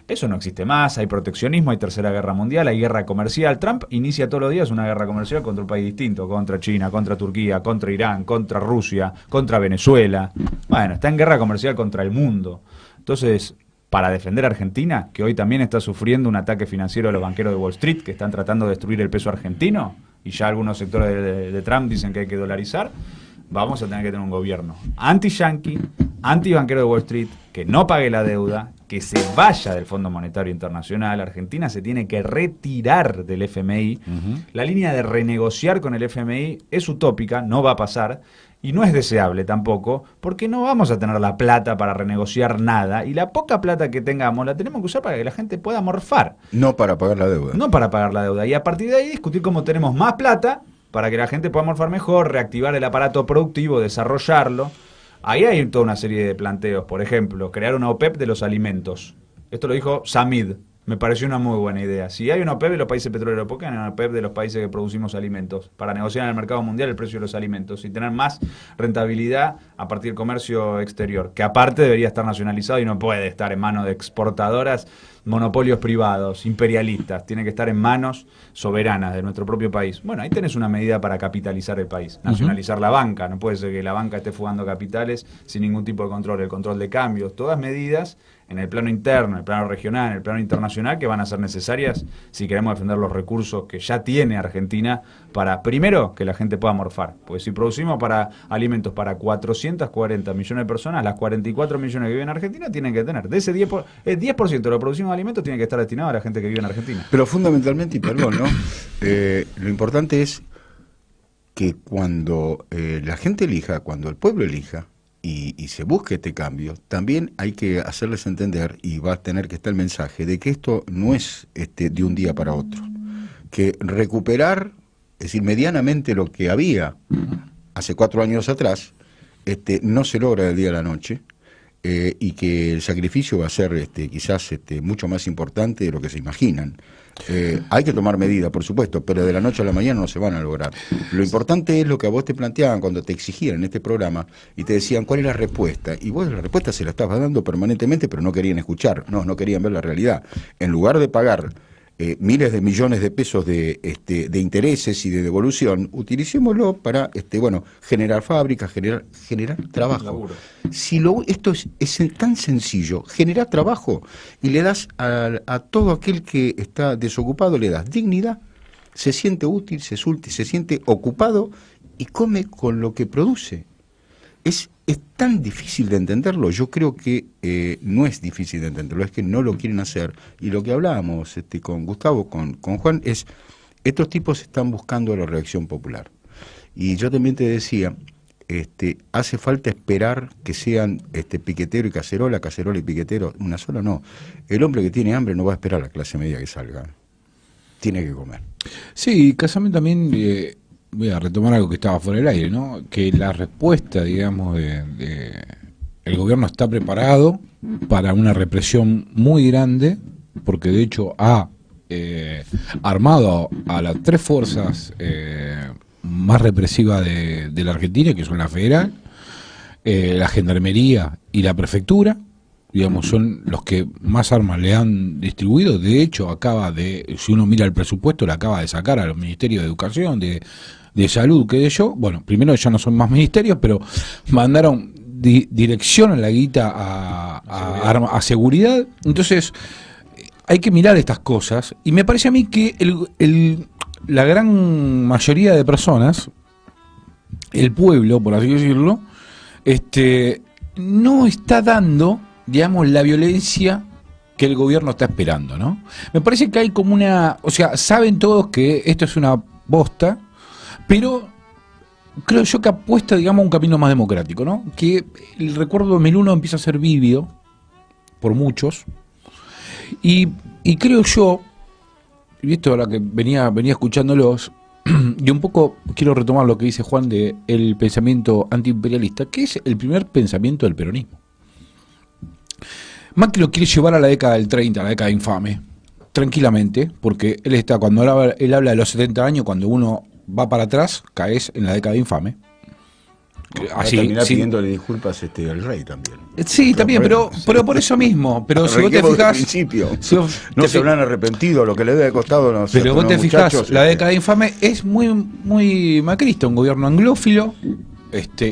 eso no existe más. Hay proteccionismo, hay tercera guerra mundial, hay guerra comercial. Trump inicia todos los días una guerra comercial contra un país distinto, contra China, contra Turquía, contra Irán, contra Rusia, contra Venezuela. Bueno, está en guerra comercial contra el mundo. Entonces, para defender a Argentina, que hoy también está sufriendo un ataque financiero de los banqueros de Wall Street, que están tratando de destruir el peso argentino, y ya algunos sectores de Trump dicen que hay que dolarizar, vamos a tener que tener un gobierno anti-yanqui, anti-banquero de Wall Street, que no pague la deuda, que se vaya del Fondo Monetario Internacional. Argentina se tiene que retirar del FMI. La línea de renegociar con el FMI es utópica, no va a pasar. Y no es deseable tampoco, porque no vamos a tener la plata para renegociar nada, y la poca plata que tengamos la tenemos que usar para que la gente pueda morfar. No para pagar la deuda. No para pagar la deuda. Y a partir de ahí discutir cómo tenemos más plata para que la gente pueda morfar mejor, reactivar el aparato productivo, desarrollarlo. Ahí hay toda una serie de planteos. Por ejemplo, crear una OPEP de los alimentos. Esto lo dijo Samid. Me pareció una muy buena idea. Si hay una OPEP de los países petroleros, ¿por qué hay una OPEP de los países que producimos alimentos? Para negociar en el mercado mundial el precio de los alimentos y tener más rentabilidad a partir del comercio exterior, que aparte debería estar nacionalizado y no puede estar en manos de exportadoras, monopolios privados, imperialistas. Tiene que estar en manos soberanas de nuestro propio país. Bueno, ahí tenés una medida para capitalizar el país. Nacionalizar la banca. No puede ser que la banca esté fugando capitales sin ningún tipo de control. El control de cambios. Todas medidas en el plano interno, en el plano regional, en el plano internacional, que van a ser necesarias si queremos defender los recursos que ya tiene Argentina para, primero, que la gente pueda morfar. Pues si producimos para alimentos para 440 millones de personas, las 44 millones que viven en Argentina tienen que tener. De ese 10%, el 10% de lo producimos de alimentos tiene que estar destinado a la gente que vive en Argentina. Pero fundamentalmente, y perdón, ¿no? Lo importante es que cuando la gente elija, cuando el pueblo elija, y se busque este cambio, también hay que hacerles entender, y va a tener que estar el mensaje, de que esto no es de un día para otro. Que recuperar, es decir, medianamente lo que había hace 4 años atrás, no se logra del día a la noche, y que el sacrificio va a ser quizás mucho más importante de lo que se imaginan. Hay que tomar medidas, por supuesto, pero de la noche a la mañana no se van a lograr. Lo importante es lo que a vos te planteaban cuando te exigían en este programa y te decían cuál es la respuesta, y vos la respuesta se la estabas dando permanentemente, pero no querían escuchar, no querían ver la realidad. En lugar de pagar miles de millones de pesos de intereses y de devolución, utilicémoslo para generar fábricas, generar trabajo. Si esto es tan sencillo, generar trabajo, y le das a todo aquel que está desocupado, le das dignidad, se siente útil, se siente ocupado y come con lo que produce. Es tan difícil de entenderlo. Yo creo que no es difícil de entenderlo, es que no lo quieren hacer. Y lo que hablábamos con Gustavo, con Juan, es estos tipos están buscando la reacción popular. Y yo también te decía, hace falta esperar que sean piquetero y cacerola, cacerola y piquetero, una sola no. El hombre que tiene hambre no va a esperar a la clase media que salga. Tiene que comer. Sí, Casame también, voy a retomar algo que estaba fuera del aire, ¿no? Que la respuesta, digamos, el gobierno está preparado para una represión muy grande, porque de hecho ha armado a las tres fuerzas más represivas de la Argentina, que son la Federal, la Gendarmería y la Prefectura. Digamos, son los que más armas le han distribuido. De hecho, si uno mira el presupuesto, le acaba de sacar a los ministerios de Educación, de Salud, que de yo. Bueno, primero ya no son más ministerios, pero mandaron dirección a la guita a seguridad. Entonces, hay que mirar estas cosas. Y me parece a mí que la gran mayoría de personas, el pueblo, por así decirlo, no está dando, digamos, la violencia que el gobierno está esperando, ¿no? Me parece que hay como o sea, saben todos que esto es una bosta, pero creo yo que apuesta, digamos, a un camino más democrático, ¿no? Que el recuerdo de 2001 empieza a ser vívido por muchos, y creo yo, y esto ahora que venía escuchándolos, y un poco quiero retomar lo que dice Juan de el pensamiento antiimperialista, que es el primer pensamiento del peronismo. Macri lo quiere llevar a la década del 30, a la década infame, tranquilamente, porque cuando él habla de los 70 años, cuando uno va para atrás, caes en la década infame. Así, terminar pidiéndole disculpas al rey también. Sí, también, pero por eso mismo. Pero si vos te fijas, no se habrán arrepentido lo que le debe haber costado. Pero vos te fijas, la década infame es muy macrista, un gobierno anglófilo,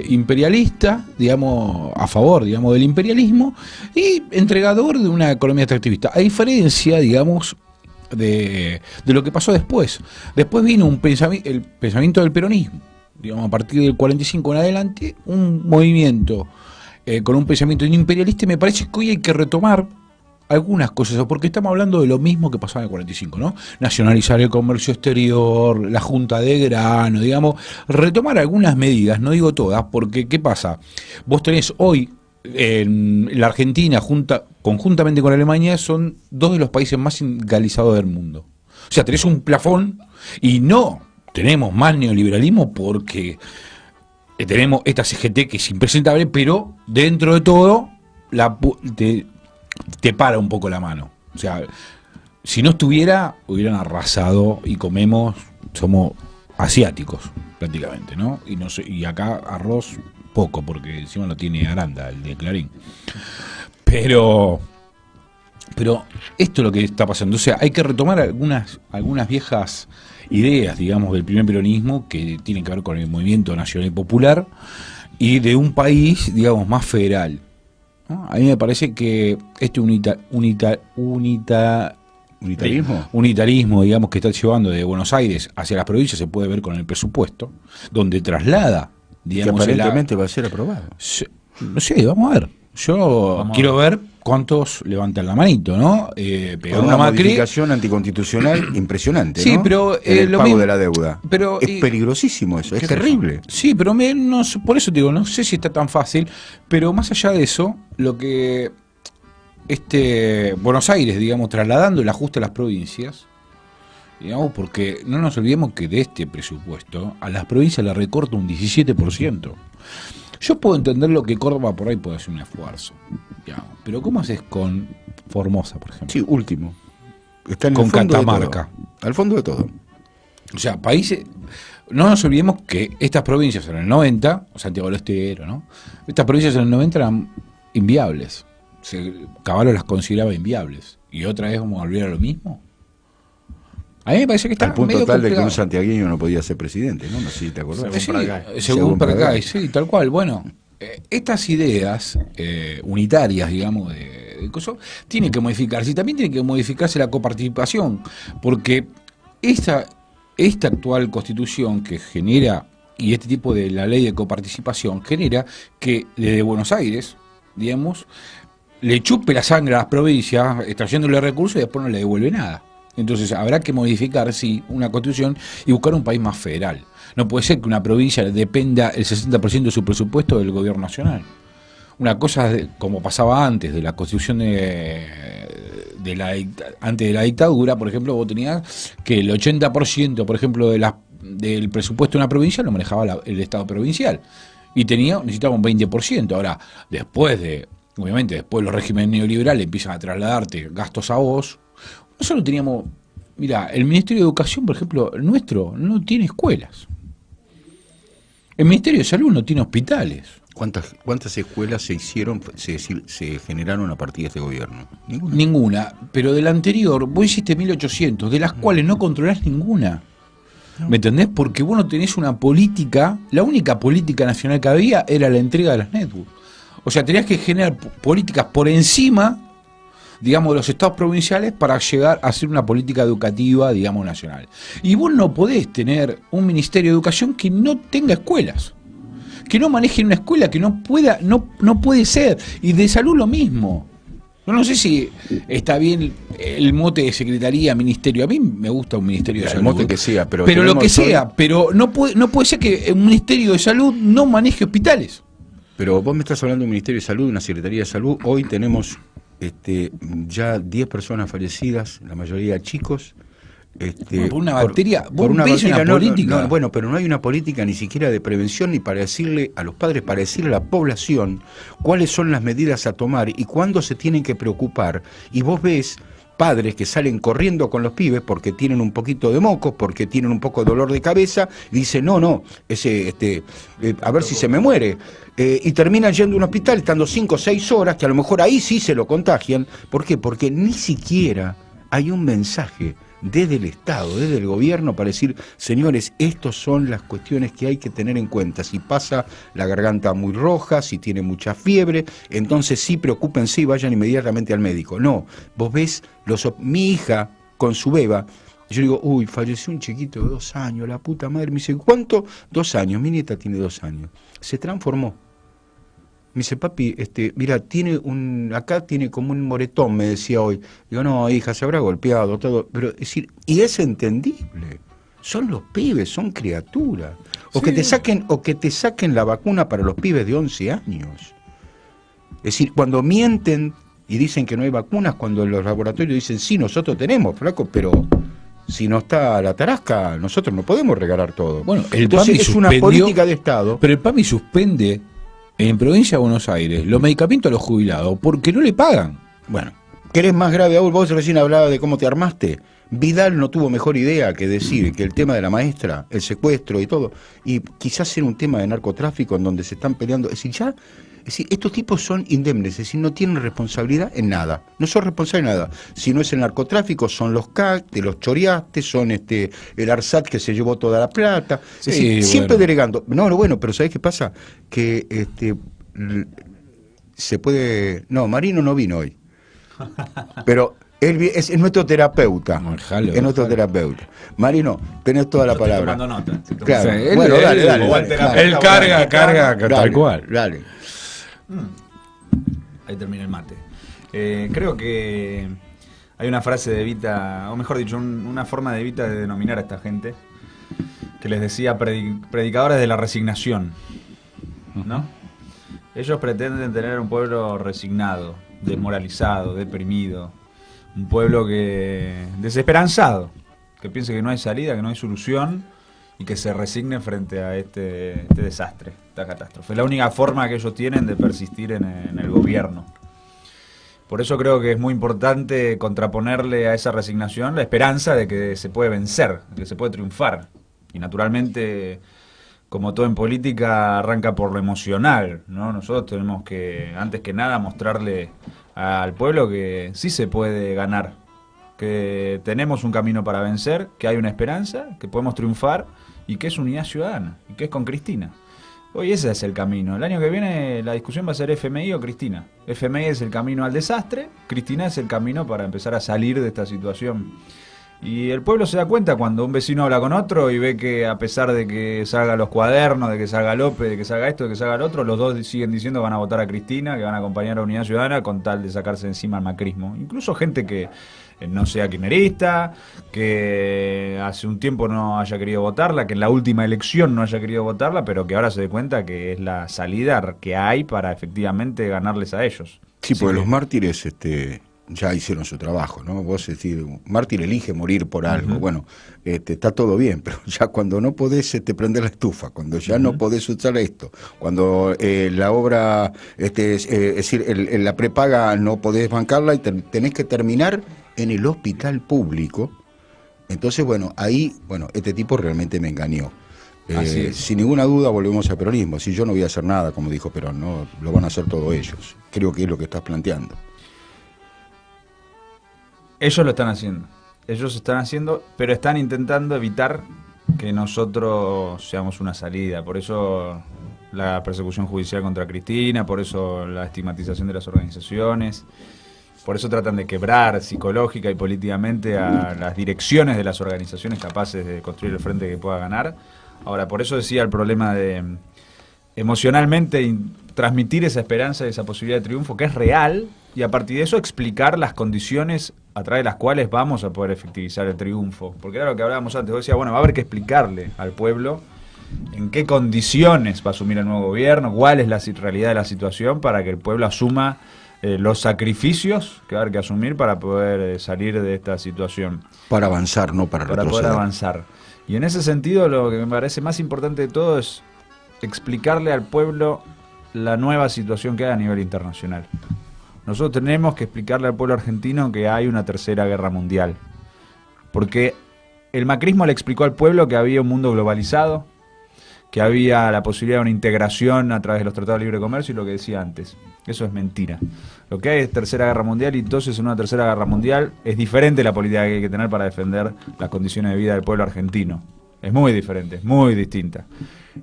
imperialista, digamos, a favor, digamos, del imperialismo y entregador de una economía extractivista. A diferencia, digamos, de lo que pasó después. Después vino el pensamiento del peronismo. Digamos, a partir del 45 en adelante, un movimiento con un pensamiento imperialista, y me parece que hoy hay que retomar algunas cosas, porque estamos hablando de lo mismo que pasaba en el 45, ¿no? Nacionalizar el comercio exterior, la junta de grano, digamos, retomar algunas medidas, no digo todas, porque ¿qué pasa? Vos tenés hoy, en la Argentina, conjuntamente con Alemania, son dos de los países más legalizados del mundo. O sea, tenés un plafón y no tenemos más neoliberalismo porque tenemos esta CGT que es impresentable, pero dentro de todo te para un poco la mano. O sea, si no estuviera, hubieran arrasado y somos asiáticos prácticamente, ¿no? Y acá arroz poco, porque encima lo tiene Aranda, el de Clarín. Pero esto es lo que está pasando. O sea, hay que retomar algunas viejas ideas, digamos, del primer peronismo que tienen que ver con el movimiento nacional y popular y de un país, digamos, más federal, ¿no? A mí me parece que unitarismo, digamos, que está llevando de Buenos Aires hacia las provincias se puede ver con el presupuesto, donde traslada, digamos, que aparentemente va a ser aprobado. No sé, vamos a ver. Yo quiero ver cuántos levantan la manito, ¿no? Con una modificación anticonstitucional impresionante, sí, ¿no? pero el pago de la deuda. Pero, es peligrosísimo eso, es terrible. Sí, pero por eso te digo, no sé si está tan fácil, pero más allá de eso, lo que Buenos Aires, digamos, trasladando el ajuste a las provincias, digamos, porque no nos olvidemos que de este presupuesto a las provincias le recorta un 17%. Yo puedo entender lo que Córdoba por ahí puede hacer un esfuerzo, digamos, pero ¿cómo haces con Formosa, por ejemplo? Sí, último. Está en con el fondo Catamarca. Al fondo de todo. O sea, países... No nos olvidemos que estas provincias en el 90, Santiago del Estero, ¿no? Estas provincias en el 90 eran inviables. Caballo las consideraba inviables. Y otra vez vamos a volver a lo mismo. A mí me parece que está al punto medio tal complicado. de que un santiagueño no podía ser presidente, ¿no? No sé si te acordás. Según Pratgay, sí, tal cual. Bueno, estas ideas unitarias, digamos, de cosas, tienen que modificarse. Y también tiene que modificarse la coparticipación, porque esta actual constitución que genera, y este tipo de la ley de coparticipación, genera que desde Buenos Aires, digamos, le chupe la sangre a las provincias, extrayéndole recursos y después no le devuelve nada. Entonces habrá que modificar, sí, una constitución y buscar un país más federal. No puede ser que una provincia dependa el 60% de su presupuesto del gobierno nacional. Una cosa, como pasaba antes de la constitución antes de la dictadura, por ejemplo, vos tenías que el 80%, por ejemplo, del presupuesto de una provincia lo manejaba el Estado provincial. Y necesitaba un 20%. Ahora, obviamente, después los regímenes neoliberales empiezan a trasladarte gastos a vos. Nosotros teníamos, mira, el Ministerio de Educación, por ejemplo, nuestro, no tiene escuelas. El Ministerio de Salud no tiene hospitales. ¿Cuántas escuelas se generaron a partir de este gobierno? Ninguna. Pero del anterior, vos hiciste 1800, de las cuales no controlás ninguna. ¿Me entendés? Porque vos no tenés una política, la única política nacional que había era la entrega de las networks. O sea, tenías que generar políticas por encima, digamos, de los estados provinciales para llegar a hacer una política educativa, digamos, nacional. Y vos no podés tener un Ministerio de Educación que no tenga escuelas, que no maneje una escuela, que no puede ser. Y de salud lo mismo. No sé si está bien el mote de secretaría, ministerio. A mí me gusta un ministerio de salud. El mote que sea, pero lo que sea, pero no puede ser que un ministerio de salud no maneje hospitales. Pero vos me estás hablando de un ministerio de salud, una secretaría de salud. Hoy tenemos ya 10 personas fallecidas, la mayoría chicos. Por una bacteria, por una política. Bueno, pero no hay una política ni siquiera de prevención ni para decirle a los padres, para decirle a la población cuáles son las medidas a tomar y cuándo se tienen que preocupar. Y vos ves padres que salen corriendo con los pibes porque tienen un poquito de mocos, porque tienen un poco de dolor de cabeza, y dicen, a ver si se me muere. Y terminan yendo a un hospital estando 5 o 6 horas, que a lo mejor ahí sí se lo contagian. ¿Por qué? Porque ni siquiera hay un mensaje desde el Estado, desde el gobierno, para decir, señores, estas son las cuestiones que hay que tener en cuenta. Si pasa la garganta muy roja, si tiene mucha fiebre, entonces sí, preocúpense y vayan inmediatamente al médico. No, vos ves, mi hija con su beba, yo digo, uy, falleció un chiquito de 2 años, la puta madre. Me dice, ¿cuánto? 2 años, mi nieta tiene 2 años. Se transformó. Me dice, papi, mira, acá tiene como un moretón, me decía hoy. Digo, no, hija, se habrá golpeado, todo. Pero, es decir, y es entendible. Son los pibes, son criaturas. O sí. que te saquen la vacuna para los pibes de 11 años. Es decir, cuando mienten y dicen que no hay vacunas, cuando en los laboratorios dicen, sí, nosotros tenemos, flaco, pero si no está la tarasca, nosotros no podemos regalar todo. Bueno, entonces es una política de Estado. Pero el PAMI suspende en Provincia de Buenos Aires los medicamentos a los jubilados porque no le pagan. Bueno, ¿querés más grave aún? Vos recién hablabas de cómo te armaste. Vidal no tuvo mejor idea que decir que el tema de la maestra, el secuestro y todo, y quizás era un tema de narcotráfico en donde se están peleando. Es decir, estos tipos son indemnes, es decir, no tienen responsabilidad en nada, no son responsables de nada. Si no es el narcotráfico, son los CAC, te los choreaste, son el ARSAT que se llevó toda la plata. Es decir, siempre delegando. No, bueno, pero ¿sabés qué pasa? Que se puede. No, Marino no vino hoy. Pero él es nuestro terapeuta. Es nuestro terapeuta. Marino, tenés toda la palabra. Estoy tomando nota. Claro. Él, bueno, dale. Él carga tal cual. Dale. Ahí termina el mate. Creo que hay una frase de Evita, o mejor dicho, una forma de Evita de denominar a esta gente, que les decía predicadores de la resignación, ¿no? Ellos pretenden tener un pueblo resignado, desmoralizado, deprimido, un pueblo desesperanzado, que piense que no hay salida, que no hay solución y que se resigne frente a este desastre, esta catástrofe. Es la única forma que ellos tienen de persistir en el gobierno. Por eso creo que es muy importante contraponerle a esa resignación la esperanza de que se puede vencer, de que se puede triunfar. Y naturalmente, como todo en política, arranca por lo emocional, ¿no? Nosotros tenemos que, antes que nada, mostrarle al pueblo que sí se puede ganar, que tenemos un camino para vencer, que hay una esperanza, que podemos triunfar y que es unidad ciudadana, y que es con Cristina. Hoy ese es el camino. El año que viene la discusión va a ser FMI o Cristina. FMI es el camino al desastre, Cristina es el camino para empezar a salir de esta situación Y el pueblo se da cuenta cuando un vecino habla con otro y ve que a pesar de que salga los cuadernos, de que salga López, de que salga esto, de que salga el otro, los dos siguen diciendo que van a votar a Cristina, que van a acompañar a Unidad Ciudadana con tal de sacarse encima el macrismo. Incluso gente que no sea kirchnerista, que hace un tiempo no haya querido votarla, que en la última elección no haya querido votarla, pero que ahora se dé cuenta que es la salida que hay para efectivamente ganarles a ellos. Sí, Así porque que los mártires ya hicieron su trabajo, ¿no? Vos decís, un mártir elige morir por algo. Bueno, está todo bien, pero ya cuando no podés prender la estufa, cuando ya no podés usar esto, cuando la obra, es decir, la prepaga no podés bancarla y tenés que terminar en el hospital público, entonces, bueno, ahí, este tipo realmente me engañó. Así es. Sin ninguna duda volvemos al peronismo. Si yo no voy a hacer nada, como dijo Perón, no lo van a hacer todos ellos. Creo que es lo que estás planteando. Ellos lo están haciendo. Ellos están haciendo, pero están intentando evitar que nosotros seamos una salida. Por eso la persecución judicial contra Cristina, por eso la estigmatización de las organizaciones, por eso tratan de quebrar psicológica y políticamente a las direcciones de las organizaciones capaces de construir el frente que pueda ganar. Ahora, por eso decía el problema de emocionalmente transmitir esa esperanza y esa posibilidad de triunfo que es real, y a partir de eso explicar las condiciones a través de las cuales vamos a poder efectivizar el triunfo. Porque era lo que hablábamos antes, vos decías, bueno, va a haber que explicarle al pueblo en qué condiciones va a asumir el nuevo gobierno, cuál es la realidad de la situación para que el pueblo asuma los sacrificios que va a haber que asumir para poder salir de esta situación. Para avanzar, no para retroceder. Poder avanzar. Y en ese sentido lo que me parece más importante de todo es explicarle al pueblo la nueva situación que hay a nivel internacional. Nosotros tenemos que explicarle al pueblo argentino que hay una tercera guerra mundial. Porque el macrismo le explicó al pueblo que había un mundo globalizado, que había la posibilidad de una integración a través de los tratados de libre comercio y lo que decía antes. Eso es mentira. Lo que hay es tercera guerra mundial y entonces en una tercera guerra mundial es diferente la política que hay que tener para defender las condiciones de vida del pueblo argentino. Es muy diferente, es muy distinta.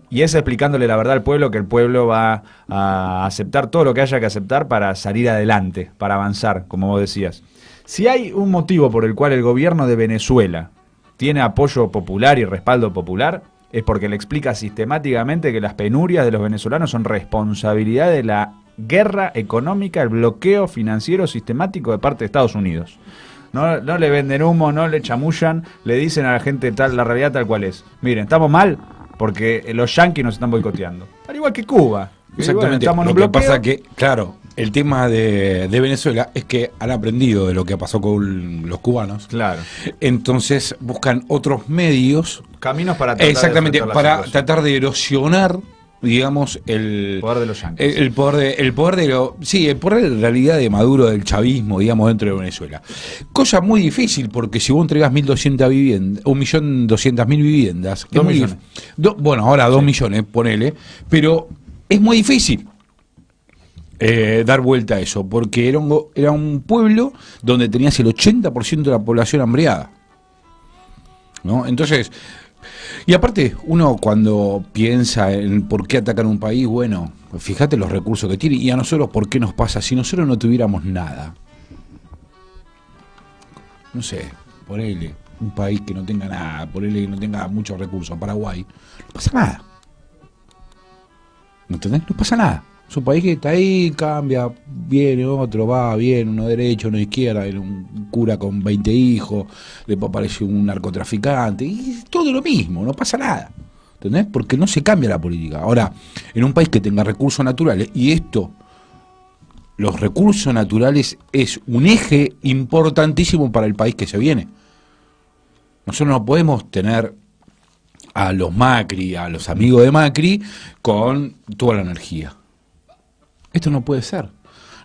Y es explicándole la verdad al pueblo que el pueblo va a aceptar todo lo que haya que aceptar para salir adelante, para avanzar, como vos decías. Si hay un motivo por el cual el gobierno de Venezuela tiene apoyo popular y respaldo popular, es porque le explica sistemáticamente que las penurias de los venezolanos son responsabilidad de la guerra económica, el bloqueo financiero sistemático de parte de Estados Unidos. No le venden humo, no le chamullan, le dicen a la gente tal, la realidad tal cual es. Miren, estamos mal porque los yanquis nos están boicoteando. Al igual que Cuba. Exactamente. Bueno, lo que pasa que, claro, el tema de Venezuela es que han aprendido de lo que pasó con los cubanos. Claro. Entonces buscan otros medios. Caminos para tratar exactamente, de para tratar de erosionar, digamos, el poder de los yanquis. El poder en realidad de Maduro, del chavismo, digamos, dentro de Venezuela. Cosa muy difícil, porque si vos entregás 1.200.000 viviendas, 1.200.000 viviendas, 2 millones. Bueno, ahora 2 millones, ponele, pero es muy difícil dar vuelta a eso, porque era un pueblo donde tenías el 80% de la población hambriada, ¿no? Entonces, y aparte, uno cuando piensa en por qué atacan un país, bueno, fíjate los recursos que tiene, y a nosotros por qué nos pasa si nosotros no tuviéramos nada. No sé, ponele un país que no tenga nada, ponele que no tenga muchos recursos, Paraguay, no pasa nada. ¿No entendés? No pasa nada. Es un país que está ahí, cambia, viene otro, va, viene, uno derecho, uno izquierda, viene un cura con 20 hijos, después aparece un narcotraficante, y es todo lo mismo, no pasa nada. ¿Entendés? Porque no se cambia la política. Ahora, en un país que tenga recursos naturales, y esto, los recursos naturales es un eje importantísimo para el país que se viene. Nosotros no podemos tener a los Macri, a los amigos de Macri, con toda la energía. Esto no puede ser.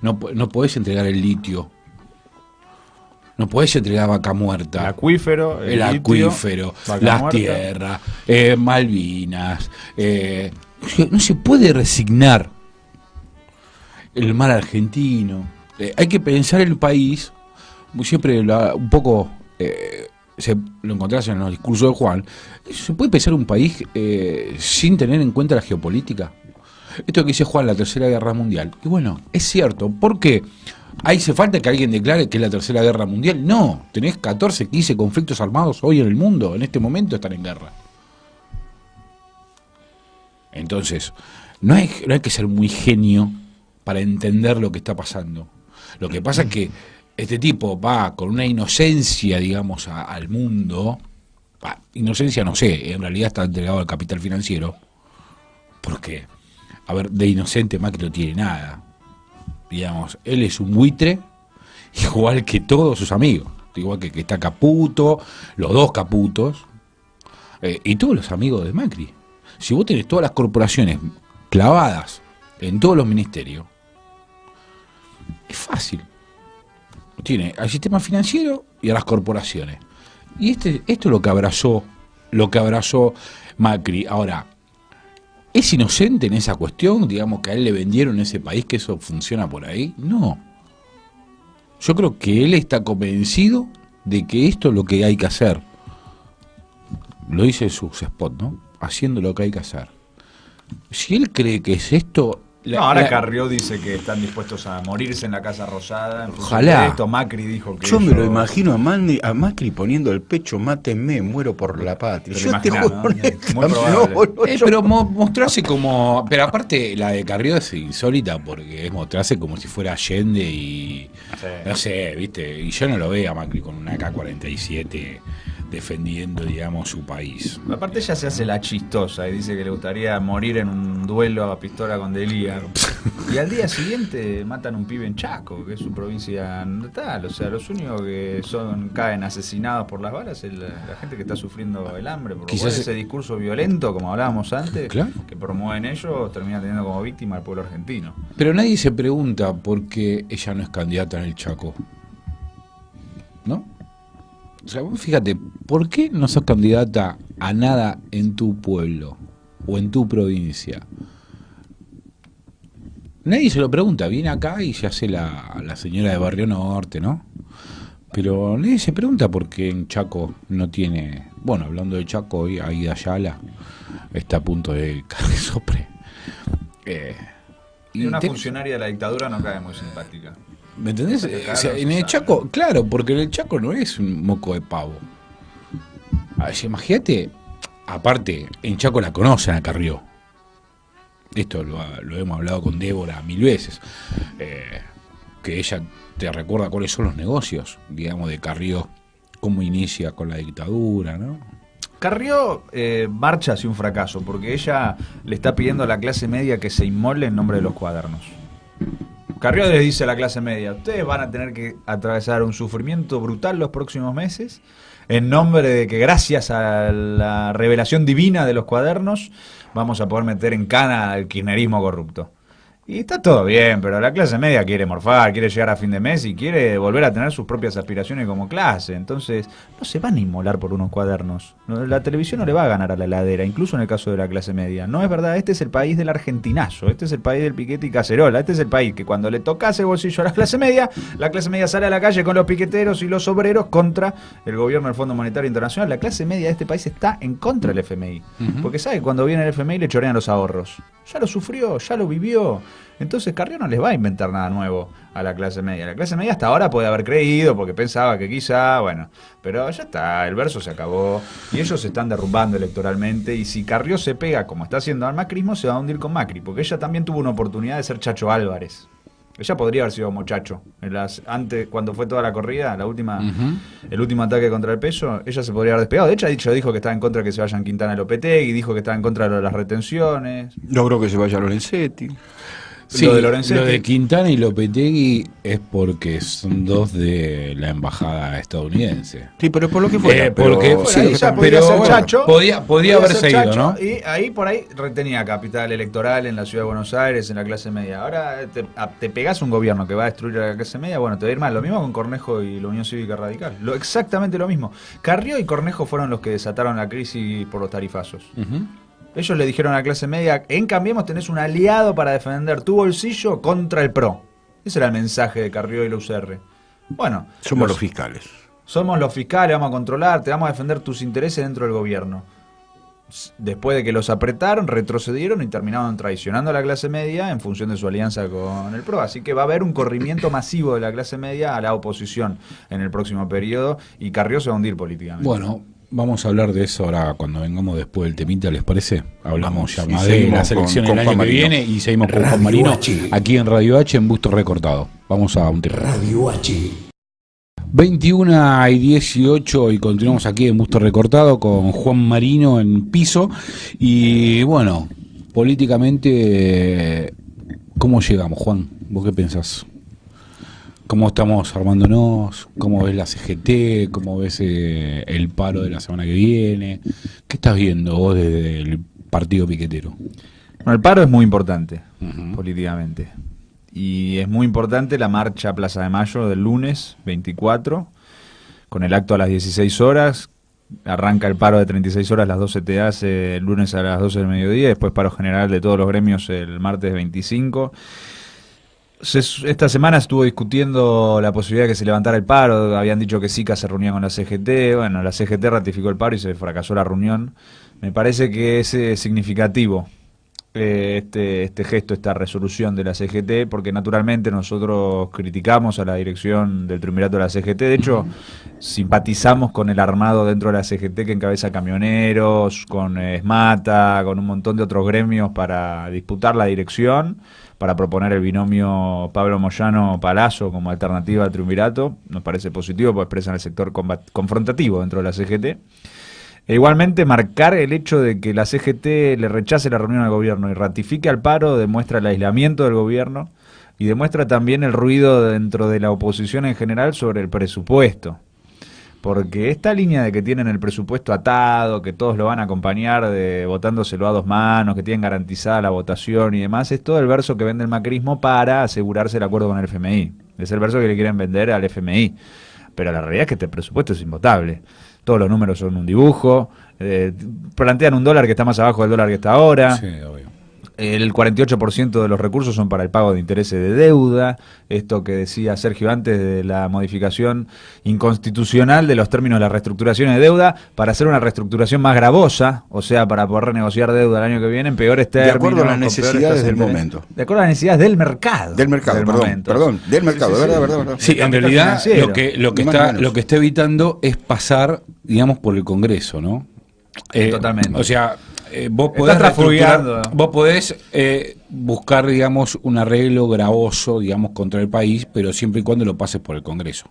No podés entregar el litio. No podés entregar Vaca Muerta. El acuífero, las tierras, Malvinas. No se puede resignar el mar argentino. Hay que pensar el país, siempre un poco... lo encontrás en los discursos de Juan. ¿Se puede pensar un país sin tener en cuenta la geopolítica? Esto que dice Juan, la tercera guerra mundial. Y bueno, es cierto. ¿Por qué? ¿Ahí hace falta que alguien declare que es la Tercera Guerra Mundial? No, tenés 14, 15 conflictos armados hoy en el mundo, en este momento están en guerra. Entonces, no hay que ser muy genio para entender lo que está pasando. Lo que pasa es que este tipo va con una inocencia, digamos, al mundo. Inocencia no sé, en realidad está entregado al capital financiero. Porque, a ver, de inocente Macri no tiene nada. Digamos, él es un buitre, igual que todos sus amigos. Igual que está Caputo, los dos Caputos, y todos los amigos de Macri. Si vos tenés todas las corporaciones clavadas en todos los ministerios, es fácil. Tiene al sistema financiero y a las corporaciones. Y esto es lo que abrazó Macri. Ahora, ¿es inocente en esa cuestión? Digamos que a él le vendieron en ese país que eso funciona por ahí. No. Yo creo que él está convencido de que esto es lo que hay que hacer. Lo dice sus spots, ¿no? Haciendo lo que hay que hacer. Si él cree que es esto... ahora Carrió dice que están dispuestos a morirse en la Casa Rosada. Ojalá. Esto Macri dijo que yo me lo imagino a Macri poniendo el pecho, mátenme, muero por la patria. Yo te juro, pero mostrarse como... Pero aparte la de Carrió es insólita porque es mostrarse como si fuera Allende y... Sí. No sé, ¿viste? Y yo no lo veo a Macri con una AK-47 defendiendo, digamos, su país. Aparte ella se hace la chistosa y dice que le gustaría morir en un duelo a pistola con Delía. Y al día siguiente matan a un pibe en Chaco, que es su provincia natal. O sea, los únicos que caen asesinados por las balas es la gente que está sufriendo el hambre. Por lo cual ese discurso violento, como hablábamos antes, claro, que promueven ellos, termina teniendo como víctima al pueblo argentino. Pero nadie se pregunta por qué ella no es candidata en el Chaco, ¿no? O sea, vos fíjate, ¿por qué no sos candidata a nada en tu pueblo o en tu provincia? Nadie se lo pregunta, viene acá y se hace la señora de Barrio Norte, ¿no? Pero nadie se pregunta por qué en Chaco no tiene... Bueno, hablando de Chaco, hoy Aida Yala está a punto de caer sopre. Y una funcionaria de la dictadura no cae muy simpática. ¿Me entendés? O sea, en el Chaco, claro, porque en el Chaco no es un moco de pavo. Imagínate, aparte, en Chaco la conocen a Carrió. Esto lo hemos hablado con Débora 1000 veces. Que ella te recuerda cuáles son los negocios, digamos, de Carrió, cómo inicia con la dictadura, ¿no? Carrió marcha hacia un fracaso, porque ella le está pidiendo a la clase media que se inmole en nombre de los cuadernos. Carrió le dice a la clase media, ustedes van a tener que atravesar un sufrimiento brutal los próximos meses, en nombre de que gracias a la revelación divina de los cuadernos vamos a poder meter en cana al kirchnerismo corrupto. Y está todo bien, pero la clase media quiere morfar, quiere llegar a fin de mes y quiere volver a tener sus propias aspiraciones como clase. Entonces, no se van a inmolar por unos cuadernos. La televisión no le va a ganar a la heladera, incluso en el caso de la clase media. No es verdad, este es el país del argentinazo, este es el país del piquete y cacerola, este es el país que cuando le tocas el bolsillo a la clase media sale a la calle con los piqueteros y los obreros contra el gobierno del Fondo Monetario Internacional. La clase media de este país está en contra del FMI, porque sabe que cuando viene el FMI le chorean los ahorros. Ya lo sufrió, ya lo vivió. Entonces Carrió no les va a inventar nada nuevo a la clase media. La clase media hasta ahora puede haber creído porque pensaba que quizá, bueno, pero ya está, el verso se acabó y ellos se están derrumbando electoralmente, y si Carrió se pega como está haciendo al macrismo, se va a hundir con Macri, porque ella también tuvo una oportunidad de ser Chacho Álvarez. Ella podría haber sido como Chacho. Antes, cuando fue toda la corrida, el último ataque contra el peso, ella se podría haber despegado. De hecho, dijo que estaba en contra de que se vayan Quintana y Lopetegui, dijo que estaba en contra de las retenciones. Logró que se vaya Lorenzetti. Sí, lo de Quintana y Lopetegui es porque son dos de la embajada estadounidense. Sí, pero por lo que fue. Podía haber seguido, Chacho, ¿no? Y ahí por ahí retenía capital electoral en la ciudad de Buenos Aires, en la clase media. Ahora te pegás un gobierno que va a destruir a la clase media, bueno, te va a ir mal. Lo mismo con Cornejo y la Unión Cívica Radical. Exactamente lo mismo. Carrió y Cornejo fueron los que desataron la crisis por los tarifazos. Ellos le dijeron a la clase media, en Cambiemos tenés un aliado para defender tu bolsillo contra el PRO. Ese era el mensaje de Carrió y la UCR. Bueno, somos los fiscales. Somos los fiscales, vamos a controlar, te vamos a defender tus intereses dentro del gobierno. después de que los apretaron, retrocedieron y terminaron traicionando a la clase media en función de su alianza con el PRO. Así que va a haber un corrimiento masivo de la clase media a la oposición en el próximo periodo y Carrió se va a hundir políticamente. Bueno, vamos a hablar de eso ahora cuando vengamos después del temita, ¿les parece? Hablamos ya y más de seguimos las elecciones con del año Juan que Marino. viene y seguimos con Radio Juan Marino H. aquí en Radio H en Busto Recortado. Vamos a un tema. Radio H. 21 y 18 y continuamos aquí en Busto Recortado con Juan Marino en piso. Y bueno, políticamente, ¿cómo llegamos, Juan? ¿Vos qué pensás? ¿Cómo estamos armándonos? ¿Cómo ves la CGT? ¿Cómo ves el paro de la semana que viene? ¿Qué estás viendo vos desde el partido piquetero? Bueno, el paro es muy importante Ujú. políticamente. Y es muy importante la marcha a Plaza de Mayo del lunes 24, con el acto a las 16 horas. Arranca el paro de 36 horas, las 12 te hace el lunes a las 12 del mediodía, después paro general de todos los gremios el martes 25. Esta semana estuvo discutiendo la posibilidad de que se levantara el paro, habían dicho que SICA se reunía con la CGT, bueno, la CGT ratificó el paro y se fracasó la reunión. Me parece que es significativo este gesto, esta resolución de la CGT, porque naturalmente nosotros criticamos a la dirección del triunvirato de la CGT, de hecho simpatizamos con el armado dentro de la CGT que encabeza camioneros, con SMATA, con un montón de otros gremios para disputar la dirección, para proponer el binomio Pablo Moyano-Palazzo como alternativa al triunvirato. Nos parece positivo porque expresan el sector confrontativo dentro de la CGT. E igualmente marcar el hecho de que la CGT le rechace la reunión al gobierno y ratifique al paro demuestra el aislamiento del gobierno y demuestra también el ruido dentro de la oposición en general sobre el presupuesto. Porque esta línea de que tienen el presupuesto atado, que todos lo van a acompañar votándoselo a dos manos, que tienen garantizada la votación y demás, es todo el verso que vende el macrismo para asegurarse el acuerdo con el FMI. Es el verso que le quieren vender al FMI. Pero la realidad es que este presupuesto es invotable. Todos los números son un dibujo, plantean un dólar que está más abajo del dólar que está ahora. Sí, obvio. El 48% de los recursos son para el pago de intereses de deuda, esto que decía Sergio antes de la modificación inconstitucional de los términos de la reestructuración de deuda, para hacer una reestructuración más gravosa, o sea, para poder renegociar deuda el año que viene en peores términos. De acuerdo a las con peores necesidades tasas de del interés. momento. De acuerdo a las necesidades del mercado. Del mercado, perdón, del mercado, Sí, de sí, verdad, sí. verdad. Sí, en capital realidad financiero. Ni más ni menos. lo que está evitando es pasar, digamos, por el Congreso, ¿no? Totalmente. O sea, vos Está podés trasfugiando. vos podés buscar, digamos, un arreglo gravoso, digamos, contra el país, pero siempre y cuando lo pases por el Congreso.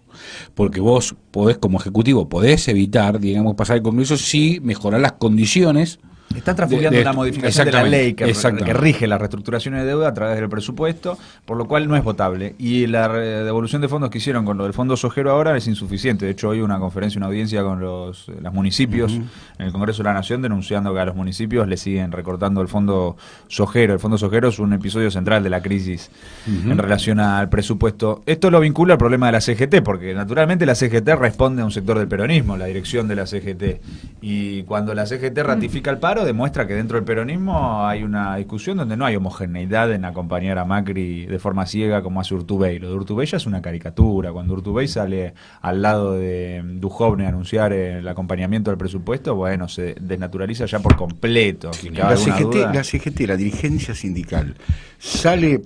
Porque vos podés, como ejecutivo, podés evitar, digamos, pasar el Congreso si mejorás las condiciones. Están transfugando de una esto. modificación de la ley Exactamente. que rige las reestructuraciones de deuda a través del presupuesto, por lo cual no es votable. Y la devolución de fondos que hicieron con lo del fondo Sojero ahora es insuficiente. De hecho, hoy una conferencia, una audiencia con los municipios en el Congreso de la Nación denunciando que a los municipios le siguen recortando el fondo Sojero. El fondo Sojero es un episodio central de la crisis en relación al presupuesto. Esto lo vincula al problema de la CGT, porque naturalmente la CGT responde a un sector del peronismo, la dirección de la CGT. Y cuando la CGT ratifica el paro, demuestra que dentro del peronismo hay una discusión donde no hay homogeneidad en acompañar a Macri de forma ciega como hace Urtubey. Lo de Urtubey ya es una caricatura. Cuando Urtubey sale al lado de Duhovne a anunciar el acompañamiento del presupuesto, bueno, se desnaturaliza ya por completo. La CGT, la dirigencia sindical, sale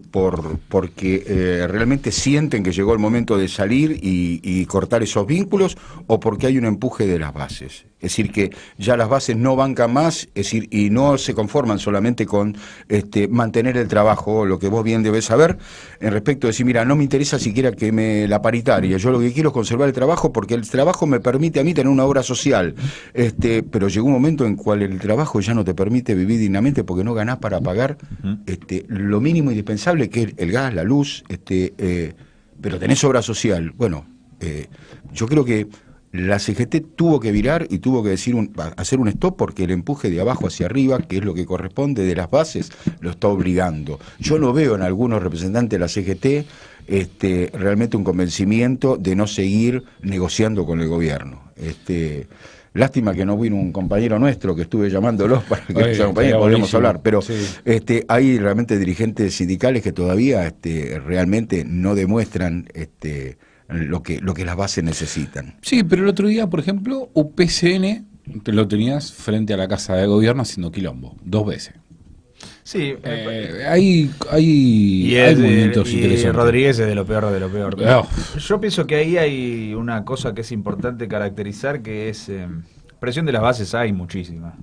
porque realmente sienten que llegó el momento de salir y cortar esos vínculos, o porque hay un empuje de las bases. Es decir, que ya las bases no bancan más, es decir, y no se conforman solamente con mantener el trabajo, lo que vos bien debés saber, en respecto de decir, mira, no me interesa siquiera que la paritaria, yo lo que quiero es conservar el trabajo porque el trabajo me permite a mí tener una obra social, pero llegó un momento en cual el trabajo ya no te permite vivir dignamente porque no ganás para pagar lo mínimo indispensable, que es el gas, la luz, pero tenés obra social. Bueno, yo creo que la CGT tuvo que virar y tuvo que hacer un stop porque el empuje de abajo hacia arriba, que es lo que corresponde de las bases, lo está obligando. Yo no veo en algunos representantes de la CGT realmente un convencimiento de no seguir negociando con el gobierno. Lástima que no vino un compañero nuestro que estuve llamándolos para que nos acompañe, podríamos hablar, pero sí. Hay realmente dirigentes sindicales que todavía realmente no demuestran lo que las bases necesitan. Sí, pero el otro día, por ejemplo, UPCN te lo tenías frente a la Casa de Gobierno haciendo quilombo, 2 veces. Sí, Hay movimientos y interesantes. Rodríguez es de lo peor de lo peor. Oh. Yo pienso que ahí hay una cosa que es importante caracterizar, que es presión de las bases hay muchísima.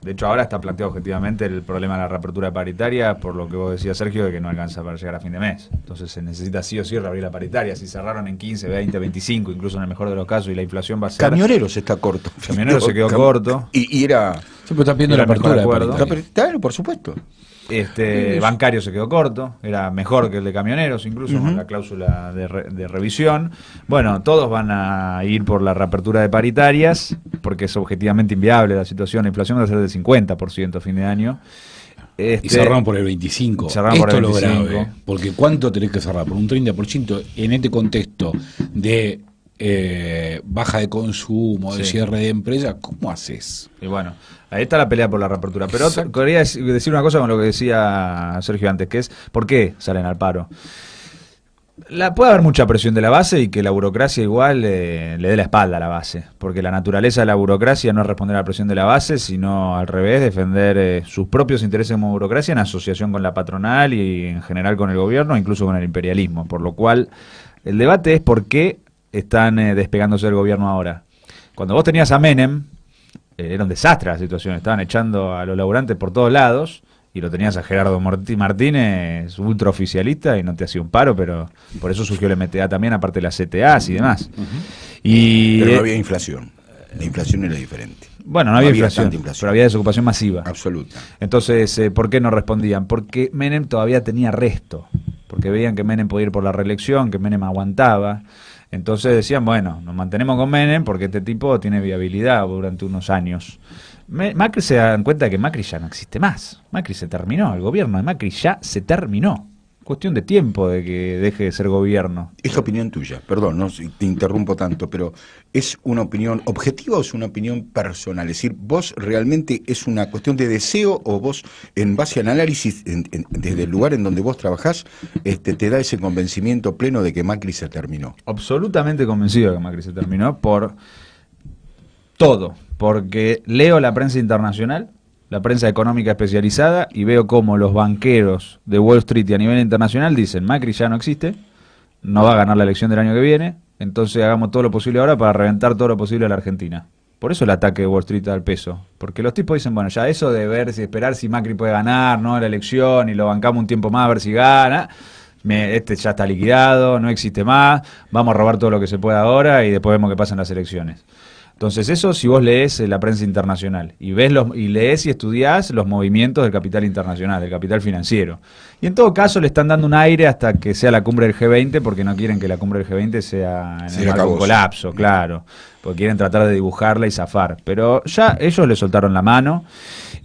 De hecho, ahora está planteado objetivamente el problema de la reapertura paritaria, por lo que vos decías, Sergio, de que no alcanza para llegar a fin de mes. Entonces se necesita sí o sí reabrir la paritaria. Si cerraron en 15, 20, 25, incluso en el mejor de los casos, y la inflación va a ser... Camioneros está corto. Camioneros se quedó corto. Y era... Siempre estás viendo la Era el apertura de mejor acuerdo. paritaria. Claro, por supuesto. Bancario se quedó corto, era mejor que el de camioneros, incluso con la cláusula de revisión. Bueno, todos van a ir por la reapertura de paritarias, porque es objetivamente inviable la situación. La inflación va a ser del 50% a fin de año. Y cerraron por el 25%. Cerraron Esto por el es lo 25. grave. Porque ¿cuánto tenés que cerrar? Por un 30% en este contexto de baja de consumo, de Sí. cierre de empresas. ¿Cómo haces? Y bueno, ahí está la pelea por la reapertura. Pero quería decir una cosa con lo que decía Sergio antes, que es ¿por qué salen al paro? Puede haber mucha presión de la base y que la burocracia igual le dé la espalda a la base, porque la naturaleza de la burocracia no es responder a la presión de la base, sino al revés, defender sus propios intereses como burocracia en asociación con la patronal y en general con el gobierno, incluso con el imperialismo. Por lo cual, el debate es por qué están despegándose del gobierno ahora. Cuando vos tenías a Menem, era un desastre la situación, estaban echando a los laburantes por todos lados, y lo tenías a Gerardo Martínez, ultraoficialista, y no te hacía un paro, pero por eso surgió el MTA también, aparte de las CTAs y demás. Pero no había inflación. La inflación era diferente. Bueno, no había había inflación, tanta inflación. pero había desocupación masiva. Absoluta. Entonces, ¿por qué no respondían? Porque Menem todavía tenía resto, porque veían que Menem podía ir por la reelección, que Menem aguantaba. Entonces decían, bueno, nos mantenemos con Menem porque este tipo tiene viabilidad durante unos años. Macri se dan cuenta de que Macri ya no existe más. Macri se terminó, el gobierno de Macri ya se terminó. Cuestión de tiempo de que deje de ser gobierno. Es opinión tuya, perdón, no si te interrumpo tanto, pero ¿es una opinión objetiva o es una opinión personal? Es decir, ¿vos realmente es una cuestión de deseo o vos, en base al análisis, desde el lugar en donde vos trabajás, te da ese convencimiento pleno de que Macri se terminó? Absolutamente convencido de que Macri se terminó por todo, porque leo la prensa internacional, la prensa económica especializada, y veo cómo los banqueros de Wall Street y a nivel internacional dicen, Macri ya no existe, no va a ganar la elección del año que viene, entonces hagamos todo lo posible ahora para reventar todo lo posible a la Argentina. Por eso el ataque de Wall Street al peso, porque los tipos dicen, bueno, ya eso de ver si esperar si Macri puede ganar, ¿no?, la elección, y lo bancamos un tiempo más a ver si gana, este ya está liquidado, no existe más, vamos a robar todo lo que se pueda ahora y después vemos qué pasa en las elecciones. Entonces eso, si vos lees la prensa internacional y ves y lees y estudiás los movimientos del capital internacional, del capital financiero. Y en todo caso le están dando un aire hasta que sea la cumbre del G20, porque no quieren que la cumbre del G20 sea en el marco de un colapso, claro, porque quieren tratar de dibujarla y zafar. Pero ya ellos le soltaron la mano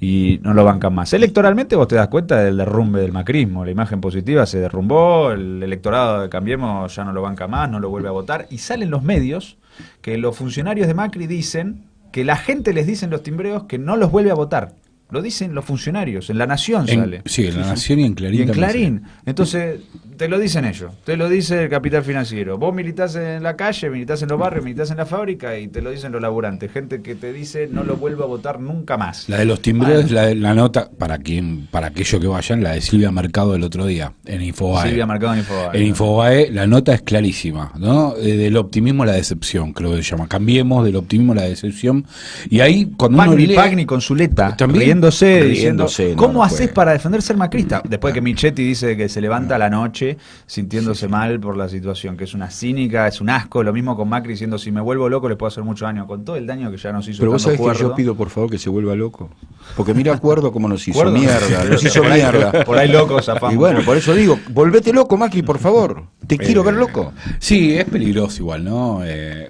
y no lo bancan más. Electoralmente vos te das cuenta del derrumbe del macrismo, la imagen positiva se derrumbó, el electorado de Cambiemos ya no lo banca más, no lo vuelve a votar, y salen los medios que los funcionarios de Macri dicen que la gente les dice en los timbreos que no los vuelve a votar. Lo dicen los funcionarios, en La Nación sale. Sí, en La Nación y en Clarín. Y en también Clarín. Entonces, te lo dicen ellos, te lo dice el capital financiero. Vos militás en la calle, militás en los barrios, militás en la fábrica y te lo dicen los laburantes. Gente que te dice no lo vuelvo a votar nunca más. La de los timbreos, la nota, para aquellos que vayan, la de Silvia Mercado del otro día, en Infobae. Silvia Mercado en Infobae. En Infobae la nota es clarísima, ¿no? Del optimismo a la decepción, creo que se llama. Cambiemos del optimismo a la decepción. Y ahí, cuando uno lee... Pagni con Zuleta, también diciendo, ¿cómo no haces puede. para defender ser macrista? Después que Michetti dice que se levanta a la noche sintiéndose mal por la situación, que es una cínica, es un asco. Lo mismo con Macri diciendo, si me vuelvo loco les puedo hacer mucho daño, con todo el daño que ya nos hizo. Pero vos sabés que Cuerdo. yo pido por favor que se vuelva loco. Porque mira Acuerdo cómo nos hizo Cuerdo, mierda, nos hizo por ahí- mierda. Por ahí locos zafamos. Y bueno, por eso digo, volvete loco, Macri, por favor. Te quiero ver loco. Sí, es peligroso igual, ¿no?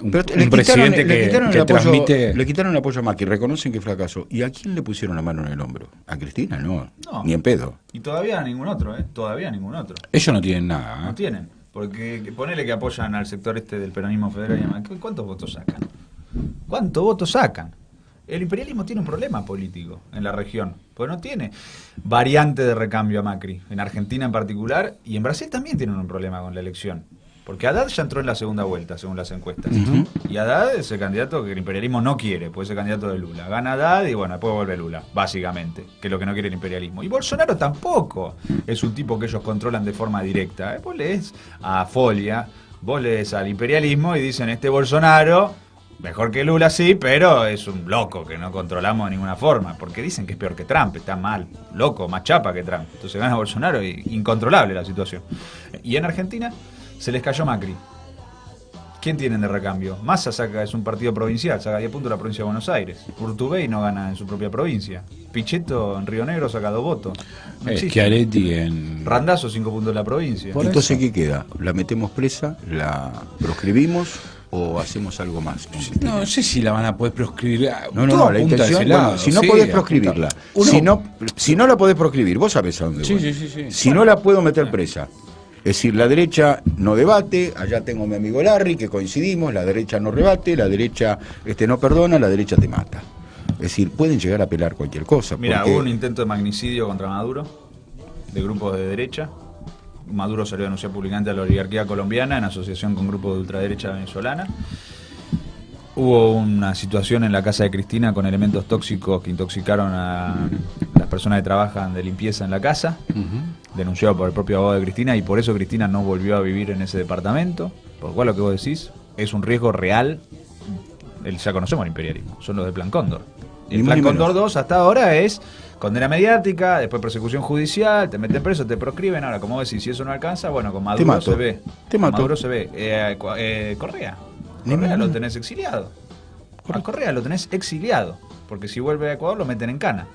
Un Pero presidente que el apoyo, transmite... le quitaron el apoyo a Macri, reconocen que fracasó. ¿Y a quién le pusieron la mano en el hombro? ¿A Cristina? No, No. ni en pedo. Y todavía ningún otro, Todavía ningún otro. Ellos no tienen nada. No tienen. Porque ponele que apoyan al sector del peronismo federal y demás. ¿Cuántos votos sacan? ¿Cuántos votos sacan? El imperialismo tiene un problema político en la región, porque no tiene variante de recambio a Macri. En Argentina en particular, y en Brasil también tienen un problema con la elección. Porque Haddad ya entró en la segunda vuelta, según las encuestas. Y Haddad es el candidato que el imperialismo no quiere, puede ser candidato de Lula. Gana Haddad y bueno, después vuelve Lula, básicamente, que es lo que no quiere el imperialismo. Y Bolsonaro tampoco es un tipo que ellos controlan de forma directa. Vos lees a Folia, vos lees al imperialismo y dicen, este Bolsonaro, mejor que Lula sí, pero es un loco que no controlamos de ninguna forma. Porque dicen que es peor que Trump, está mal, loco, más chapa que Trump. Entonces gana Bolsonaro y incontrolable la situación. Y en Argentina se les cayó Macri. ¿Quién tienen de recambio? Massa es un partido provincial, saca 10 puntos la provincia de Buenos Aires. Urtubey no gana en su propia provincia. Pichetto en Río Negro saca 2 votos. No existe. Schiaretti en... Randazzo 5 puntos de la provincia. Entonces, ¿qué queda? ¿La metemos presa? ¿La proscribimos? ¿O hacemos algo más? No sé si la van a poder proscribir. No, la intención, bueno, si no podés proscribirla, si no la podés proscribir, vos sabés a dónde voy. Sí. Si no la puedo meter presa. Es decir, la derecha no debate, allá tengo a mi amigo Larry, que coincidimos, la derecha no rebate, la derecha no perdona, la derecha te mata. Es decir, pueden llegar a apelar cualquier cosa. Mira, porque... hubo un intento de magnicidio contra Maduro, de grupos de derecha. Maduro salió a denunciar públicamente a la oligarquía colombiana en asociación con grupos de ultraderecha venezolana. Hubo una situación en la casa de Cristina con elementos tóxicos que intoxicaron a las personas que trabajan de limpieza en la casa, denunciado por el propio abogado de Cristina, y por eso Cristina no volvió a vivir en ese departamento. Por lo cual lo que vos decís es un riesgo real. Ya conocemos el imperialismo, son los de Plan Cóndor. Y el Plan Cóndor 2 hasta ahora es condena mediática, después persecución judicial, te meten preso, te proscriben. Ahora, como decís, si eso no alcanza, bueno, con Maduro se ve. Maduro se ve. Correa lo tenés exiliado. A Correa lo tenés exiliado. Porque si vuelve a Ecuador lo meten en cana.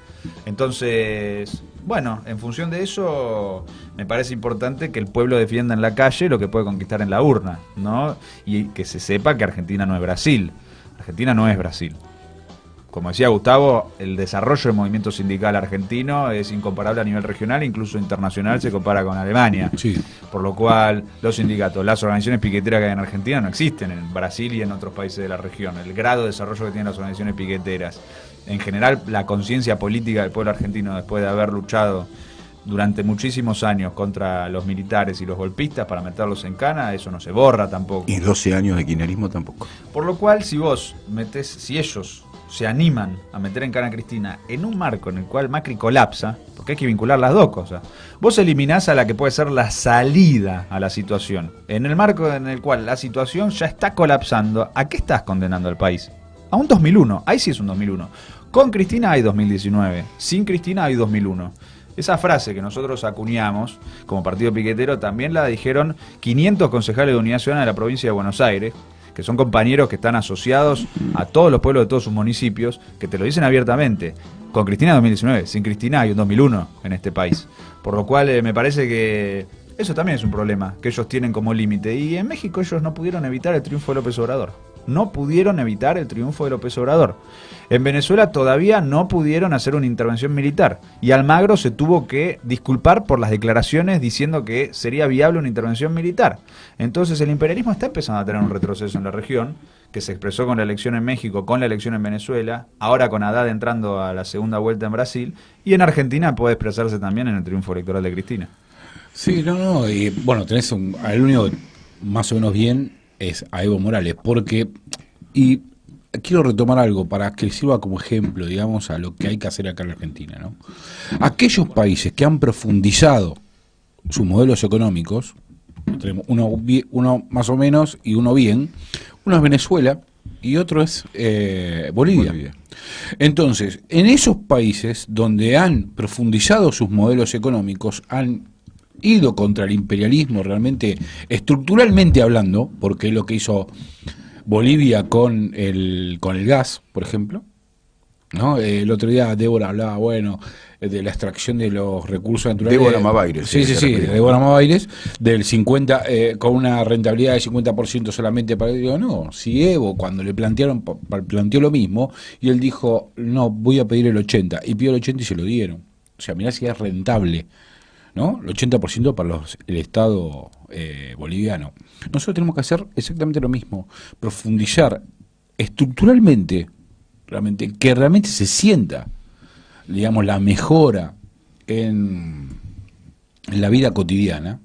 Entonces, bueno, en función de eso, me parece importante que el pueblo defienda en la calle lo que puede conquistar en la urna, ¿no? Y que se sepa que Argentina no es Brasil. Argentina no es Brasil. Como decía Gustavo, el desarrollo del movimiento sindical argentino es incomparable a nivel regional, incluso internacional se compara con Alemania. Sí. Por lo cual, los sindicatos, las organizaciones piqueteras que hay en Argentina no existen en Brasil y en otros países de la región. El grado de desarrollo que tienen las organizaciones piqueteras, en general, la conciencia política del pueblo argentino después de haber luchado durante muchísimos años contra los militares y los golpistas para meterlos en cana, eso no se borra tampoco. Y 12 años de kirchnerismo tampoco. Por lo cual, si ellos se animan a meter en cana a Cristina en un marco en el cual Macri colapsa, porque hay que vincular las dos cosas, vos eliminás a la que puede ser la salida a la situación. En el marco en el cual la situación ya está colapsando, ¿a qué estás condenando al país? A un 2001, ahí sí es un 2001. Con Cristina hay 2019, sin Cristina hay 2001. Esa frase que nosotros acuñamos como partido piquetero también la dijeron 500 concejales de Unidad Ciudadana de la provincia de Buenos Aires, que son compañeros que están asociados a todos los pueblos de todos sus municipios, que te lo dicen abiertamente. Con Cristina 2019, sin Cristina hay un 2001 en este país. Por lo cual me parece que eso también es un problema que ellos tienen como límite. Y en México ellos no pudieron evitar el triunfo de López Obrador. No pudieron evitar el triunfo de López Obrador. En Venezuela todavía no pudieron hacer una intervención militar. Y Almagro se tuvo que disculpar por las declaraciones diciendo que sería viable una intervención militar. Entonces el imperialismo está empezando a tener un retroceso en la región, que se expresó con la elección en México, con la elección en Venezuela, ahora con Haddad entrando a la segunda vuelta en Brasil, y en Argentina puede expresarse también en el triunfo electoral de Cristina. Sí, y bueno, tenés al único más o menos bien es a Evo Morales, porque, y quiero retomar algo para que sirva como ejemplo, digamos, a lo que hay que hacer acá en la Argentina, ¿no? Aquellos países que han profundizado sus modelos económicos, tenemos uno más o menos y uno bien, uno es Venezuela y otro es Bolivia. Entonces, en esos países donde han profundizado sus modelos económicos, han ido contra el imperialismo realmente, estructuralmente hablando, porque es lo que hizo Bolivia con el gas, por ejemplo, ¿no? El otro día Débora hablaba, de la extracción de los recursos naturales. Débora Mabaires. Sí, Débora Mabaires, del 50, con una rentabilidad del 50% solamente para... Digo, no, si Evo, cuando le planteó lo mismo, y él dijo, no, voy a pedir el 80, y pidió el 80 y se lo dieron. O sea, mirá si es rentable, ¿no? El 80% para el Estado boliviano. Nosotros tenemos que hacer exactamente lo mismo, profundizar estructuralmente, que realmente se sienta, digamos, la mejora en la vida cotidiana,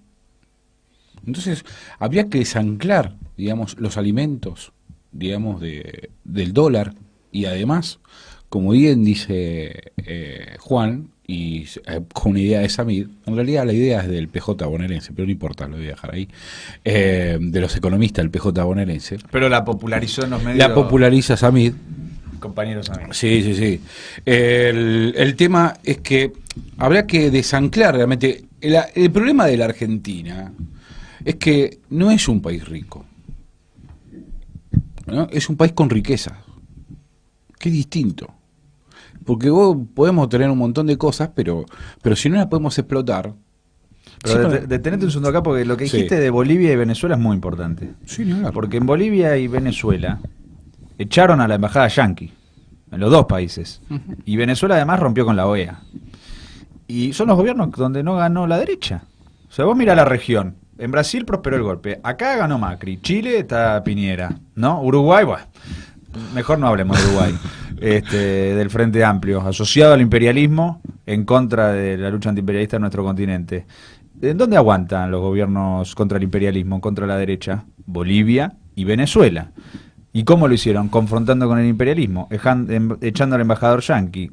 Entonces, habría que desanclar, digamos, los alimentos, digamos, del dólar, y además, como bien dice Juan, y con una idea de Samid, en realidad la idea es del PJ bonaerense, pero no importa, lo voy a dejar ahí, de los economistas del PJ bonaerense. Pero la popularizó en los medios. La populariza Samid. Compañeros amigos. Sí. El tema es que habrá que desanclar realmente. El problema de la Argentina es que no es un país rico, ¿no? Es un país con riqueza, que es distinto. Porque vos podemos tener un montón de cosas, pero si no las podemos explotar. Pero detenete un segundo acá, porque lo que dijiste de Bolivia y Venezuela es muy importante. Sí, no, porque en Bolivia y Venezuela echaron a la embajada yanqui, en los dos países. Y Venezuela además rompió con la OEA. Y son los gobiernos donde no ganó la derecha. O sea, vos mirá la región. En Brasil prosperó el golpe. Acá ganó Macri. Chile está Piñera, ¿no? Uruguay, bueno, mejor no hablemos de Uruguay. Del Frente Amplio, asociado al imperialismo en contra de la lucha antiimperialista en nuestro continente. ¿En dónde aguantan los gobiernos contra el imperialismo, contra la derecha? Bolivia y Venezuela. ¿Y cómo lo hicieron? Confrontando con el imperialismo, echando al embajador yanqui,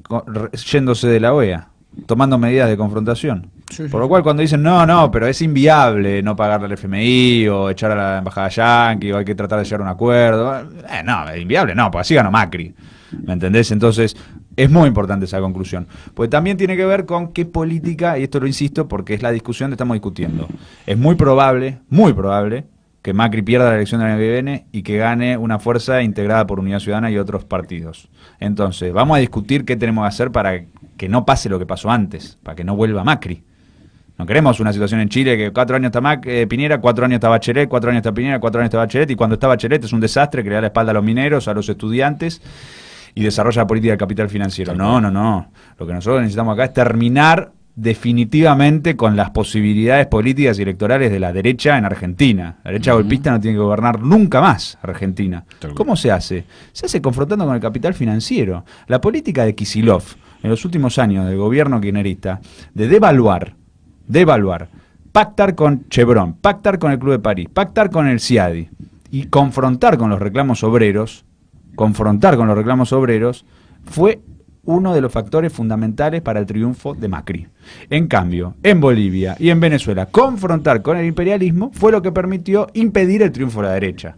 yéndose de la OEA, tomando medidas de confrontación. Sí. Por lo cual cuando dicen, no, pero es inviable no pagarle al FMI o echar a la embajada yanqui o hay que tratar de llegar a un acuerdo, no, es inviable, no, pues así ganó Macri. ¿Me entendés? Entonces, es muy importante esa conclusión. Pues también tiene que ver con qué política, y esto lo insisto porque es la discusión que estamos discutiendo. Es muy probable, que Macri pierda la elección del año que viene y que gane una fuerza integrada por Unidad Ciudadana y otros partidos. Entonces, vamos a discutir qué tenemos que hacer para que no pase lo que pasó antes, para que no vuelva Macri. No queremos una situación en Chile que 4 años está Piñera, 4 años está Bachelet, 4 años está Piñera, 4 años está Bachelet, y cuando está Bachelet es un desastre que le da la espalda a los mineros, a los estudiantes, y desarrolla la política del capital financiero. No. Lo que nosotros necesitamos acá es terminar definitivamente con las posibilidades políticas y electorales de la derecha en Argentina. La derecha golpista no tiene que gobernar nunca más Argentina. ¿Cómo se hace? Se hace confrontando con el capital financiero. La política de Kicillof en los últimos años del gobierno kirchnerista de devaluar, pactar con Chevron, pactar con el Club de París, pactar con el CIADI y confrontar con los reclamos obreros, fue uno de los factores fundamentales para el triunfo de Macri. En cambio, en Bolivia y en Venezuela, confrontar con el imperialismo fue lo que permitió impedir el triunfo de la derecha.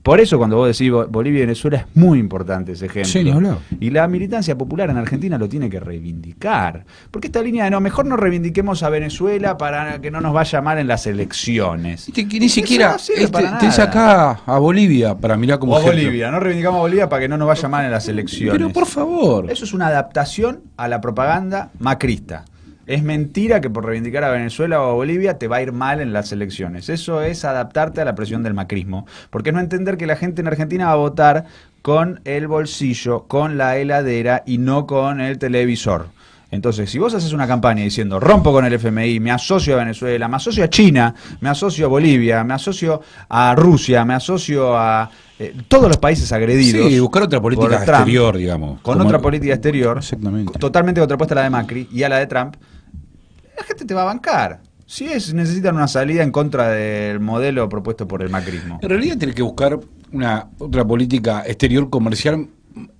Por eso cuando vos decís Bolivia y Venezuela es muy importante ese ejemplo. Sí, no. Y la militancia popular en Argentina lo tiene que reivindicar. Porque esta línea de mejor no reivindiquemos a Venezuela para que no nos vaya mal en las elecciones. Que ni siquiera te saca a Bolivia para mirar como ejemplo. Bolivia, no reivindicamos a Bolivia para que no nos vaya mal en las elecciones. Pero por favor. Eso es una adaptación a la propaganda macrista. Es mentira que por reivindicar a Venezuela o a Bolivia te va a ir mal en las elecciones. Eso es adaptarte a la presión del macrismo. Porque es no entender que la gente en Argentina va a votar con el bolsillo, con la heladera y no con el televisor. Entonces, si vos haces una campaña diciendo rompo con el FMI, me asocio a Venezuela, me asocio a China, me asocio a Bolivia, me asocio a Rusia, me asocio a todos los países agredidos. Sí, buscar otra política exterior, digamos. Con otra política exterior, exactamente, totalmente contrapuesta a la de Macri y a la de Trump, la gente te va a bancar. Si necesitan una salida en contra del modelo propuesto por el macrismo. En realidad tenés que buscar otra política exterior comercial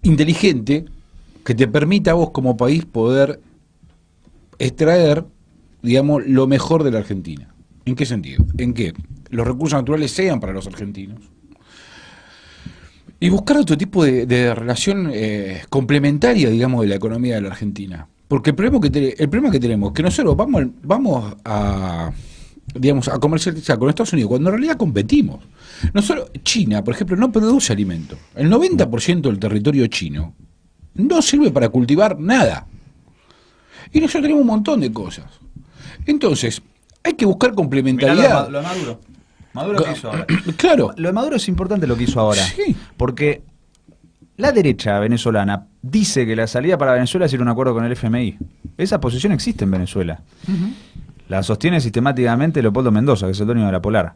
inteligente que te permita a vos como país poder extraer, digamos, lo mejor de la Argentina. ¿En qué sentido? En que los recursos naturales sean para los argentinos. Y buscar otro tipo de relación complementaria, digamos, de la economía de la Argentina. Porque el problema que tenemos es que nosotros vamos a, digamos, a comercializar con Estados Unidos cuando en realidad competimos. Nosotros, China, por ejemplo, no produce alimentos. El 90% del territorio chino no sirve para cultivar nada. Y nosotros tenemos un montón de cosas. Entonces, hay que buscar complementariedad. Mirá lo de Maduro. Maduro que hizo ahora. Claro. Lo de Maduro es importante lo que hizo ahora. Sí. Porque la derecha venezolana dice que la salida para Venezuela es ir a un acuerdo con el FMI. Esa posición existe en Venezuela. La sostiene sistemáticamente Leopoldo Mendoza, que es el dueño de la Polar.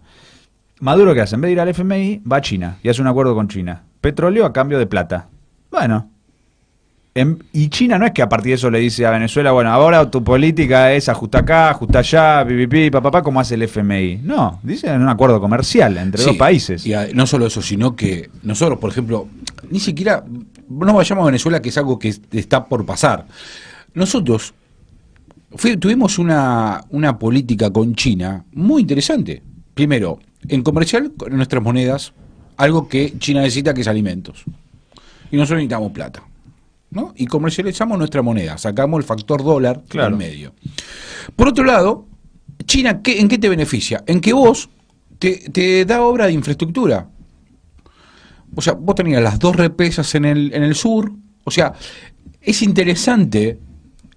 Maduro, ¿qué hace? En vez de ir al FMI, va a China y hace un acuerdo con China. Petróleo a cambio de plata. Bueno, Y China no es que a partir de eso le dice a Venezuela, bueno, ahora tu política es ajusta acá, ajusta allá, pipipi, papá, como hace el FMI. No, dice en un acuerdo comercial entre dos países. Y no solo eso, sino que nosotros, por ejemplo, ni siquiera, no vayamos a Venezuela, que es algo que está por pasar. Nosotros tuvimos una política con China muy interesante. Primero, en comercial, con nuestras monedas, algo que China necesita, que es alimentos. Y nosotros necesitamos plata, ¿no? Y comercializamos nuestra moneda, sacamos el factor dólar del medio. Por otro lado, China, ¿en qué te beneficia? En que vos te da obra de infraestructura. O sea, vos tenías las 2 represas en el sur. O sea, es interesante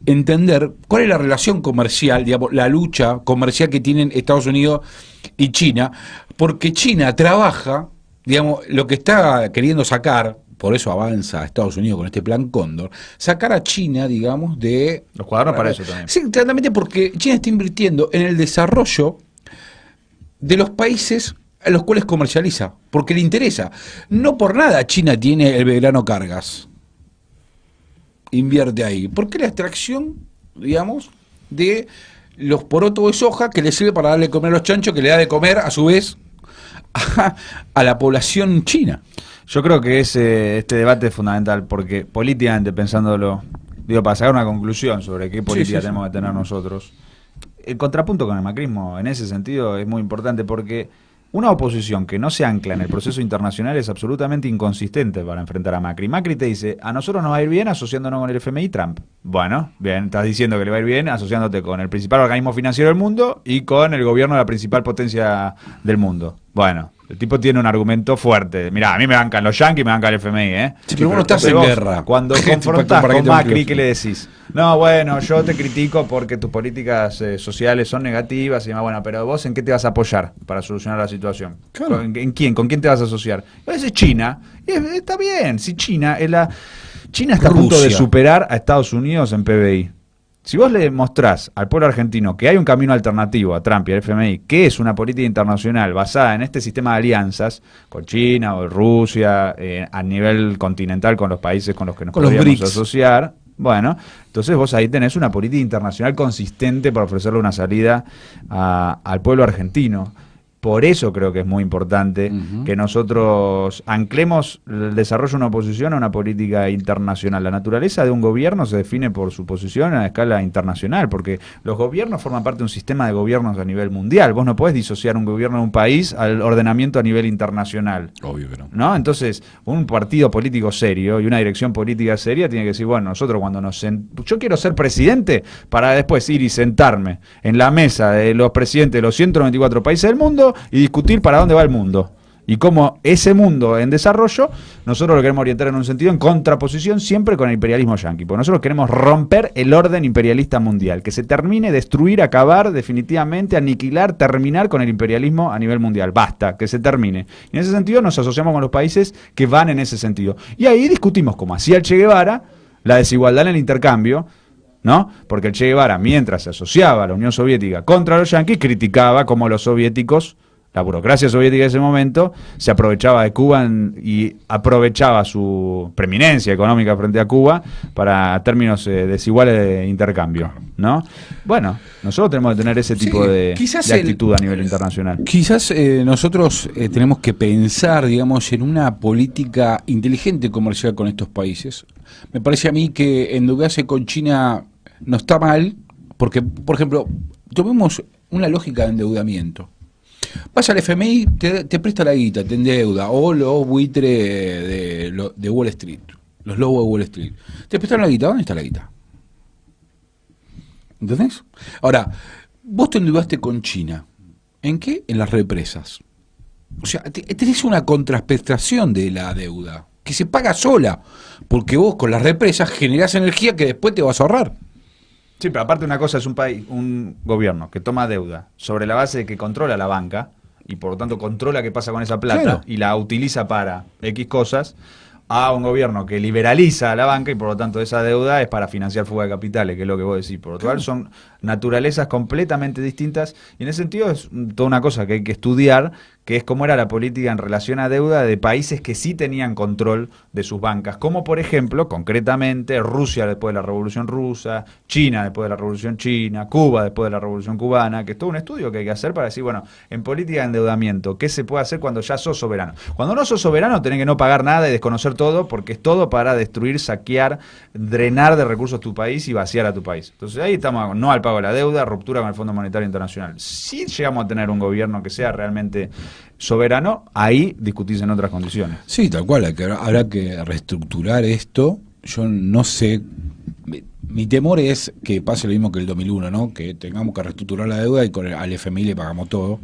entender cuál es la relación comercial, digamos, la lucha comercial que tienen Estados Unidos y China, porque China trabaja, digamos, lo que está queriendo sacar, por eso avanza a Estados Unidos con este plan Cóndor, sacar a China, digamos, de... Los cuadernos para eso también. Sí, claramente porque China está invirtiendo en el desarrollo de los países a los cuales comercializa, porque le interesa. No por nada China tiene el Belgrano Cargas. Invierte ahí. Porque la extracción, digamos, de los porotos de soja que le sirve para darle de comer a los chanchos, que le da de comer, a su vez, a la población china. Yo creo que este debate es fundamental porque políticamente pensándolo, digo, para sacar una conclusión sobre qué política tenemos que tener nosotros, el contrapunto con el macrismo en ese sentido es muy importante porque una oposición que no se ancla en el proceso internacional es absolutamente inconsistente para enfrentar a Macri. Macri te dice, a nosotros nos va a ir bien asociándonos con el FMI y Trump. Bueno, bien, estás diciendo que le va a ir bien asociándote con el principal organismo financiero del mundo y con el gobierno de la principal potencia del mundo. Bueno, el tipo tiene un argumento fuerte. Mirá, a mí me bancan los yanquis, me bancan el FMI, ¿eh? Sí, pero vos no estás en guerra. Cuando confrontás con Macri, ¿qué le decís? No, bueno, yo te critico porque tus políticas sociales son negativas y demás. Bueno, pero vos ¿en qué te vas a apoyar para solucionar la situación? Claro. ¿En quién? ¿Con quién te vas a asociar? A veces China. Y está bien, si China es China está a punto de superar a Estados Unidos en PBI. Si vos le mostrás al pueblo argentino que hay un camino alternativo a Trump y al FMI, que es una política internacional basada en este sistema de alianzas con China o Rusia, a nivel continental con los países con los que nos podríamos asociar, bueno, entonces vos ahí tenés una política internacional consistente para ofrecerle una salida al pueblo argentino. Por eso creo que es muy importante que nosotros anclemos el desarrollo de una oposición a una política internacional. La naturaleza de un gobierno se define por su posición a escala internacional, porque los gobiernos forman parte de un sistema de gobiernos a nivel mundial. Vos no podés disociar un gobierno de un país al ordenamiento a nivel internacional. Obvio que no. ¿No? Entonces, un partido político serio y una dirección política seria tiene que decir, bueno, nosotros cuando yo quiero ser presidente para después ir y sentarme en la mesa de los presidentes de los 194 países del mundo y discutir para dónde va el mundo y cómo ese mundo en desarrollo nosotros lo queremos orientar en un sentido en contraposición siempre con el imperialismo yanqui, porque nosotros queremos romper el orden imperialista mundial, que se termine, destruir, acabar definitivamente, aniquilar, terminar con el imperialismo a nivel mundial, basta, que se termine. Y en ese sentido nos asociamos con los países que van en ese sentido y ahí discutimos, como hacía el Che Guevara, la desigualdad en el intercambio, ¿no? Porque el Che Guevara, mientras se asociaba a la Unión Soviética contra los yanquis, criticaba cómo los soviéticos, la burocracia soviética de ese momento, se aprovechaba de Cuba y aprovechaba su preeminencia económica frente a Cuba para términos desiguales de intercambio, ¿no? Bueno, nosotros tenemos que tener ese tipo de actitud a nivel internacional. Quizás nosotros tenemos que pensar, digamos, en una política inteligente comercial con estos países. Me parece a mí que endeudarse con China no está mal, porque, por ejemplo, tomemos una lógica de endeudamiento. Vas al FMI, te presta la guita, te endeuda, o los buitres de Wall Street, los lobos de Wall Street. Te prestan la guita, ¿dónde está la guita? ¿Entendés? Ahora, vos te endeudaste con China. ¿En qué? En las represas. O sea, tenés una contraprestación de la deuda, que se paga sola, porque vos con las represas generás energía que después te vas a ahorrar. Sí, pero aparte una cosa es un gobierno que toma deuda sobre la base de que controla la banca y por lo tanto controla qué pasa con esa plata y la utiliza para X cosas, a un gobierno que liberaliza la banca y por lo tanto esa deuda es para financiar fuga de capitales, que es lo que vos decís. Por lo tanto, son naturalezas completamente distintas, y en ese sentido es toda una cosa que hay que estudiar, que es cómo era la política en relación a deuda de países que sí tenían control de sus bancas, como por ejemplo, concretamente, Rusia después de la Revolución Rusa, China después de la Revolución China, Cuba después de la Revolución Cubana, que es todo un estudio que hay que hacer para decir, bueno, en política de endeudamiento, ¿qué se puede hacer cuando ya sos soberano? Cuando no sos soberano tenés que no pagar nada y desconocer todo, porque es todo para destruir, saquear, drenar de recursos tu país y vaciar a tu país. Entonces ahí estamos, no al pago de la deuda, ruptura con el Fondo Monetario Internacional. Si llegamos a tener un gobierno que sea realmente soberano, ahí discutís en otras condiciones. Sí, tal cual, habrá que reestructurar esto. Yo no sé, mi temor es que pase lo mismo que el 2001, ¿no? Que tengamos que reestructurar la deuda y al FMI le pagamos todo.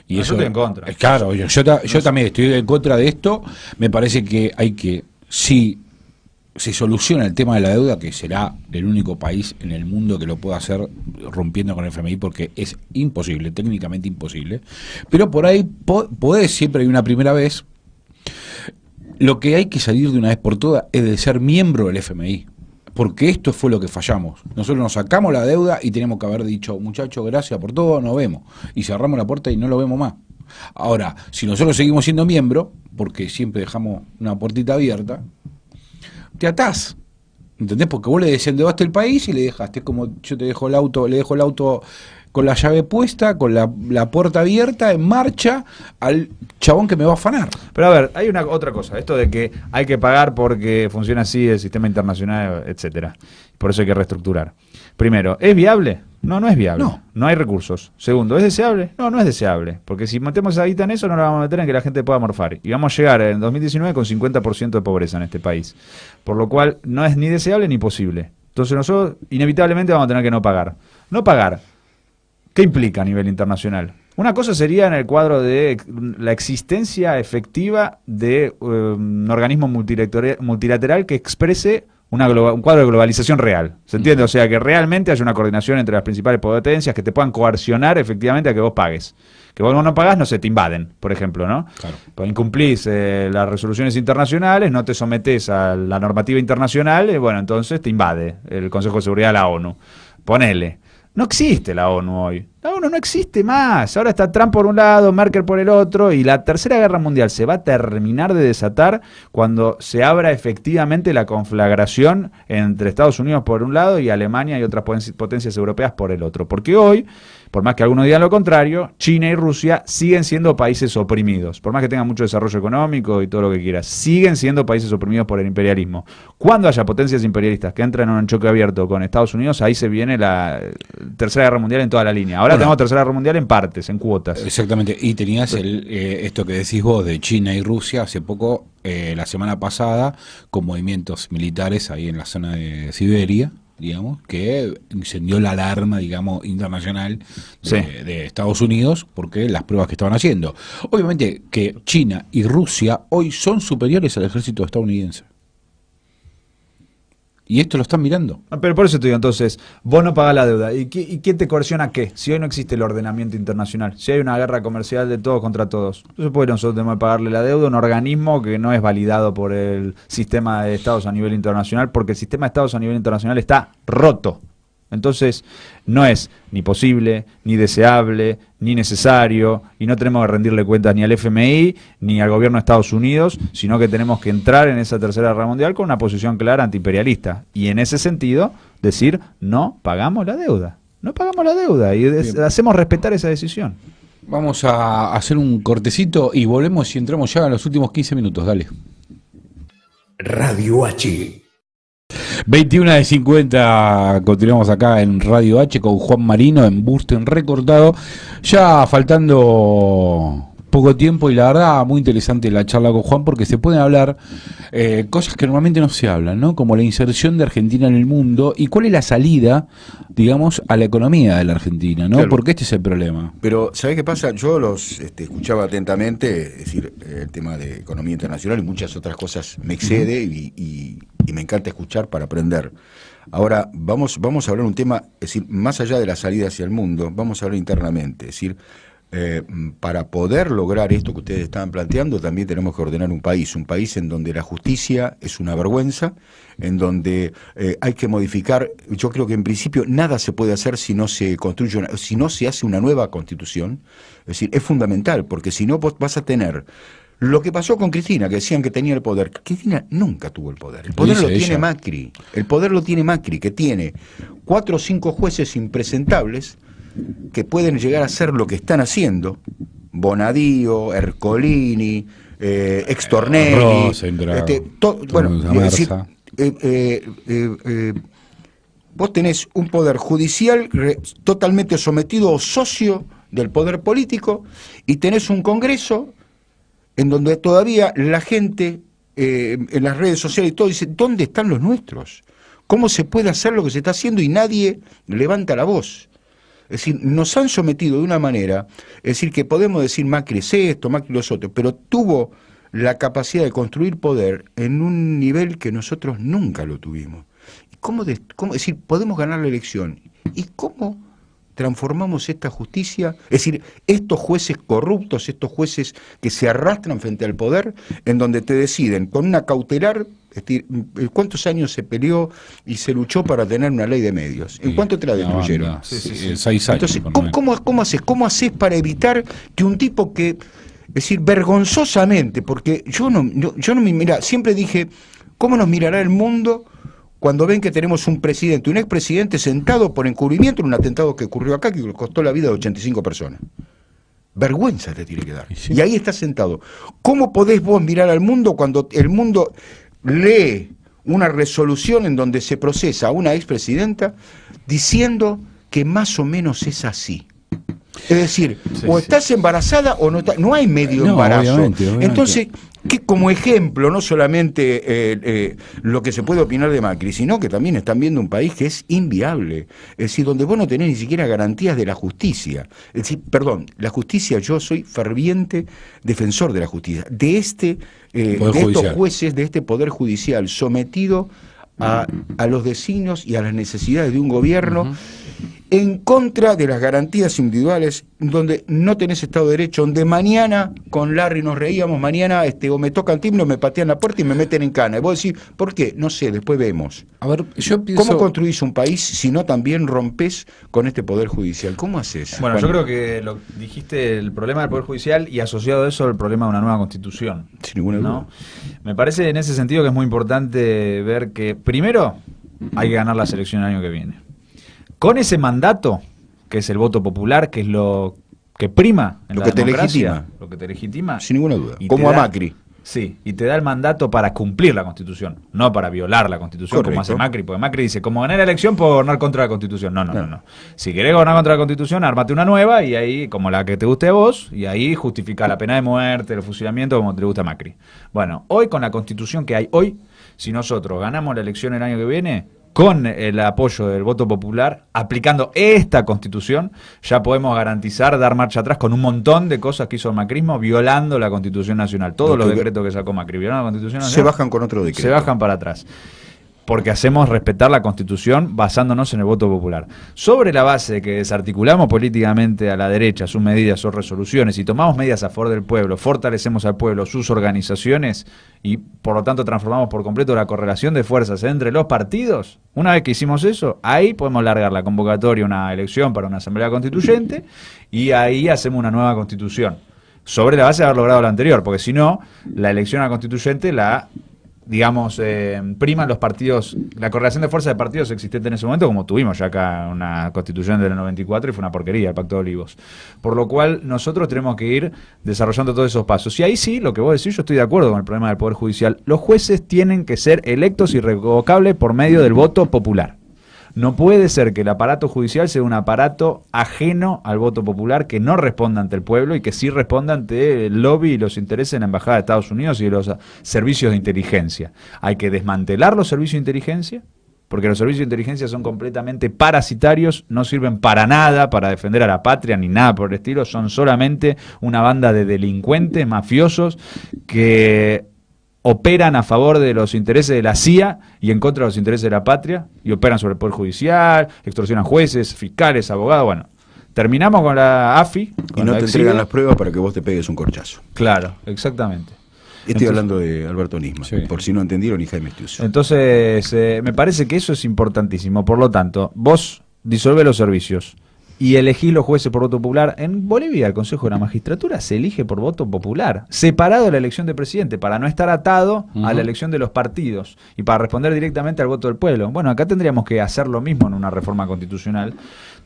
Y eso, yo estoy en contra. Claro, yo también estoy en contra de esto. Me parece que hay que, si se soluciona el tema de la deuda, que será el único país en el mundo que lo pueda hacer rompiendo con el FMI, porque es imposible, técnicamente imposible, pero por ahí podés, siempre hay una primera vez. Lo que hay que salir de una vez por todas es de ser miembro del FMI, porque esto fue lo que fallamos. Nosotros nos sacamos la deuda y tenemos que haber dicho, muchachos, gracias por todo, nos vemos, y cerramos la puerta y no lo vemos más. Ahora, si nosotros seguimos siendo miembro, porque siempre dejamos una puertita abierta, te atás, ¿entendés? Porque vos le desendeudaste el país y le dejaste, como yo te dejo el auto, le dejo el auto con la llave puesta, con la puerta abierta, en marcha, al chabón que me va a afanar. Pero a ver, hay una otra cosa, esto de que hay que pagar porque funciona así el sistema internacional, etcétera. Por eso hay que reestructurar. Primero, ¿es viable? No, no es viable. No hay recursos. Segundo, ¿es deseable? No, no es deseable. Porque si metemos ahorita en eso, no lo vamos a meter en que la gente pueda morfar. Y vamos a llegar en 2019 con 50% de pobreza en este país. Por lo cual, no es ni deseable ni posible. Entonces nosotros, inevitablemente, vamos a tener que no pagar. No pagar. ¿Qué implica a nivel internacional? Una cosa sería en el cuadro de la existencia efectiva de un organismo multilateral que exprese un cuadro de globalización real. ¿Se entiende? O sea, que realmente haya una coordinación entre las principales potencias que te puedan coercionar efectivamente a que vos pagues. Que vos no pagás, no sé, te invaden, por ejemplo, ¿no? Claro. Pues incumplís las resoluciones internacionales, no te sometés a la normativa internacional, bueno, entonces te invade el Consejo de Seguridad de la ONU. Ponele. No existe la ONU hoy. La ONU no existe más. Ahora está Trump por un lado, Merkel por el otro, y la Tercera Guerra Mundial se va a terminar de desatar cuando se abra efectivamente la conflagración entre Estados Unidos por un lado y Alemania y otras potencias europeas por el otro. Porque hoy, por más que algunos digan lo contrario, China y Rusia siguen siendo países oprimidos. Por más que tengan mucho desarrollo económico y todo lo que quieras, siguen siendo países oprimidos por el imperialismo. Cuando haya potencias imperialistas que entren en un choque abierto con Estados Unidos, ahí se viene la Tercera Guerra Mundial en toda la línea. Ahora tenemos Tercera Guerra Mundial en partes, en cuotas. Exactamente, y tenías esto que decís vos de China y Rusia hace poco, la semana pasada, con movimientos militares ahí en la zona de Siberia, digamos, que incendió la alarma, digamos, internacional de Estados Unidos, porque las pruebas que estaban haciendo. Obviamente que China y Rusia hoy son superiores al ejército estadounidense. Y esto lo están mirando. Pero por eso te digo, entonces, vos no pagás la deuda. ¿Y quién te coerciona qué? Si hoy no existe el ordenamiento internacional, si hay una guerra comercial de todos contra todos. Entonces, ¿por qué nosotros tenemos que pagarle la deuda a un organismo que no es validado por el sistema de estados a nivel internacional? Porque el sistema de estados a nivel internacional está roto. Entonces, no es ni posible, ni deseable, ni necesario, y no tenemos que rendirle cuentas ni al FMI, ni al gobierno de Estados Unidos, sino que tenemos que entrar en esa Tercera Guerra Mundial con una posición clara antiimperialista. Y en ese sentido, decir, no pagamos la deuda. No pagamos la deuda y hacemos respetar esa decisión. Vamos a hacer un cortecito y volvemos y entramos ya en los últimos 15 minutos. Dale. Radio H. 21:50, continuamos acá en Radio H con Juan Marino en Bursten Recortado, ya faltando poco tiempo, y la verdad muy interesante la charla con Juan, porque se pueden hablar cosas que normalmente no se hablan, ¿no? Como la inserción de Argentina en el mundo y cuál es la salida, digamos, a la economía de la Argentina, ¿no? Claro. Porque este es el problema. Pero, ¿sabés qué pasa? Yo los escuchaba atentamente, es decir, el tema de economía internacional y muchas otras cosas me excede y me encanta escuchar para aprender. Ahora, vamos a hablar un tema, es decir, más allá de la salida hacia el mundo, vamos a hablar internamente, es decir, para poder lograr esto que ustedes estaban planteando, también tenemos que ordenar un país en donde la justicia es una vergüenza, en donde hay que modificar. Yo creo que en principio nada se puede hacer si no se construye si no se hace una nueva constitución. Es decir, es fundamental, porque si no vos vas a tener lo que pasó con Cristina, que decían que tenía el poder. Cristina nunca tuvo el poder. El poder lo tiene Macri. El poder lo tiene Macri, que tiene 4 o 5 jueces impresentables que pueden llegar a hacer lo que están haciendo. Bonadío, Ercolini, Extornelli, vos tenés un poder judicial totalmente sometido o socio del poder político, y tenés un Congreso en donde todavía la gente en las redes sociales y todo dice, ¿dónde están los nuestros? ¿Cómo se puede hacer lo que se está haciendo y nadie levanta la voz? Es decir, nos han sometido de una manera, es decir, que podemos decir Macri es esto, Macri los otros, pero tuvo la capacidad de construir poder en un nivel que nosotros nunca lo tuvimos. ¿Cómo es decir, podemos ganar la elección? ¿Y cómo transformamos esta justicia? Es decir, estos jueces corruptos, estos jueces que se arrastran frente al poder, en donde te deciden con una cautelar. Es decir, ¿cuántos años se peleó y se luchó para tener una ley de medios? ¿En cuánto te la destruyeron? 6 años. Entonces, ¿cómo haces para evitar que un tipo que, es decir, vergonzosamente, porque yo no me, mira, siempre dije, ¿cómo nos mirará el mundo cuando ven que tenemos un presidente, un expresidente sentado por encubrimiento en un atentado que ocurrió acá, que le costó la vida de 85 personas? Vergüenza te tiene que dar. Y ahí está sentado. ¿Cómo podés vos mirar al mundo cuando el mundo lee una resolución en donde se procesa a una expresidenta diciendo que más o menos es así? Es decir, o estás embarazada o no estás, no hay medio embarazo. Obviamente. Entonces, que como ejemplo, no solamente lo que se puede opinar de Macri, sino que también están viendo un país que es inviable. Es decir, donde vos no tenés ni siquiera garantías de la justicia. Es decir, perdón, la justicia, yo soy ferviente defensor de la justicia, de estos jueces, de este poder judicial sometido a los designios y a las necesidades de un gobierno, en contra de las garantías individuales, donde no tenés Estado de Derecho, donde mañana con Larry nos reíamos, mañana o me tocan timbre o me patean la puerta y me meten en cana. Y vos decís, ¿por qué? No sé, después vemos. A ver, yo pienso... ¿Cómo construís un país si no también rompés con este poder judicial? ¿Cómo haces? Bueno, yo creo que dijiste el problema del poder judicial y asociado a eso el problema de una nueva constitución. Sin ninguna duda. ¿No? Me parece en ese sentido que es muy importante ver que, primero, hay que ganar las elecciones el año que viene. Con ese mandato, que es el voto popular, que es lo que prima en la democracia, lo que te legitima. Sin ninguna duda, como a Macri. Sí, y te da el mandato para cumplir la Constitución, no para violar la Constitución. Correcto. Como hace Macri, porque Macri dice, como gané la elección, puedo gobernar contra la Constitución. No. Si querés gobernar contra la Constitución, ármate una nueva, y ahí, como la que te guste a vos, y ahí justifica la pena de muerte, el fusilamiento, como te gusta a Macri. Bueno, hoy con la Constitución que hay hoy, si nosotros ganamos la elección el año que viene, con el apoyo del voto popular, aplicando esta Constitución, ya podemos garantizar dar marcha atrás con un montón de cosas que hizo el macrismo, violando la Constitución Nacional. Todos los decretos que sacó Macri, violando la Constitución Nacional, se bajan con otro decreto. Se bajan para atrás. Porque hacemos respetar la Constitución basándonos en el voto popular. Sobre la base de que desarticulamos políticamente a la derecha sus medidas, sus resoluciones, y tomamos medidas a favor del pueblo, fortalecemos al pueblo, sus organizaciones, y por lo tanto transformamos por completo la correlación de fuerzas entre los partidos, una vez que hicimos eso, ahí podemos largar la convocatoria, una elección para una asamblea constituyente, y ahí hacemos una nueva Constitución. Sobre la base de haber logrado la anterior, porque si no, la elección a constituyente priman los partidos, la correlación de fuerzas de partidos existente en ese momento, como tuvimos ya acá una constitución del 94 y fue una porquería el Pacto de Olivos. Por lo cual nosotros tenemos que ir desarrollando todos esos pasos. Y ahí sí, lo que vos decís, yo estoy de acuerdo con el problema del Poder Judicial. Los jueces tienen que ser electos y irrevocables por medio del voto popular. No puede ser que el aparato judicial sea un aparato ajeno al voto popular, que no responda ante el pueblo y que sí responda ante el lobby y los intereses de la Embajada de Estados Unidos y de los servicios de inteligencia. Hay que desmantelar los servicios de inteligencia, porque los servicios de inteligencia son completamente parasitarios, no sirven para nada para defender a la patria ni nada por el estilo, son solamente una banda de delincuentes, mafiosos, que operan a favor de los intereses de la CIA y en contra de los intereses de la patria, y operan sobre el Poder Judicial, extorsionan jueces, fiscales, abogados, bueno, Terminamos con la AFI. Y no te entregan las pruebas para que vos te pegues un corchazo. Claro, exactamente. Estoy hablando de Alberto Nisman, sí. por si no entendieron, y Jaime Estiuso. Entonces, me parece que eso es importantísimo. Por lo tanto, vos disolvés los servicios y elegís los jueces por voto popular. En Bolivia, el Consejo de la Magistratura se elige por voto popular, separado de la elección de presidente, para no estar atado a la elección de los partidos y para responder directamente al voto del pueblo. Bueno, acá tendríamos que hacer lo mismo en una reforma constitucional.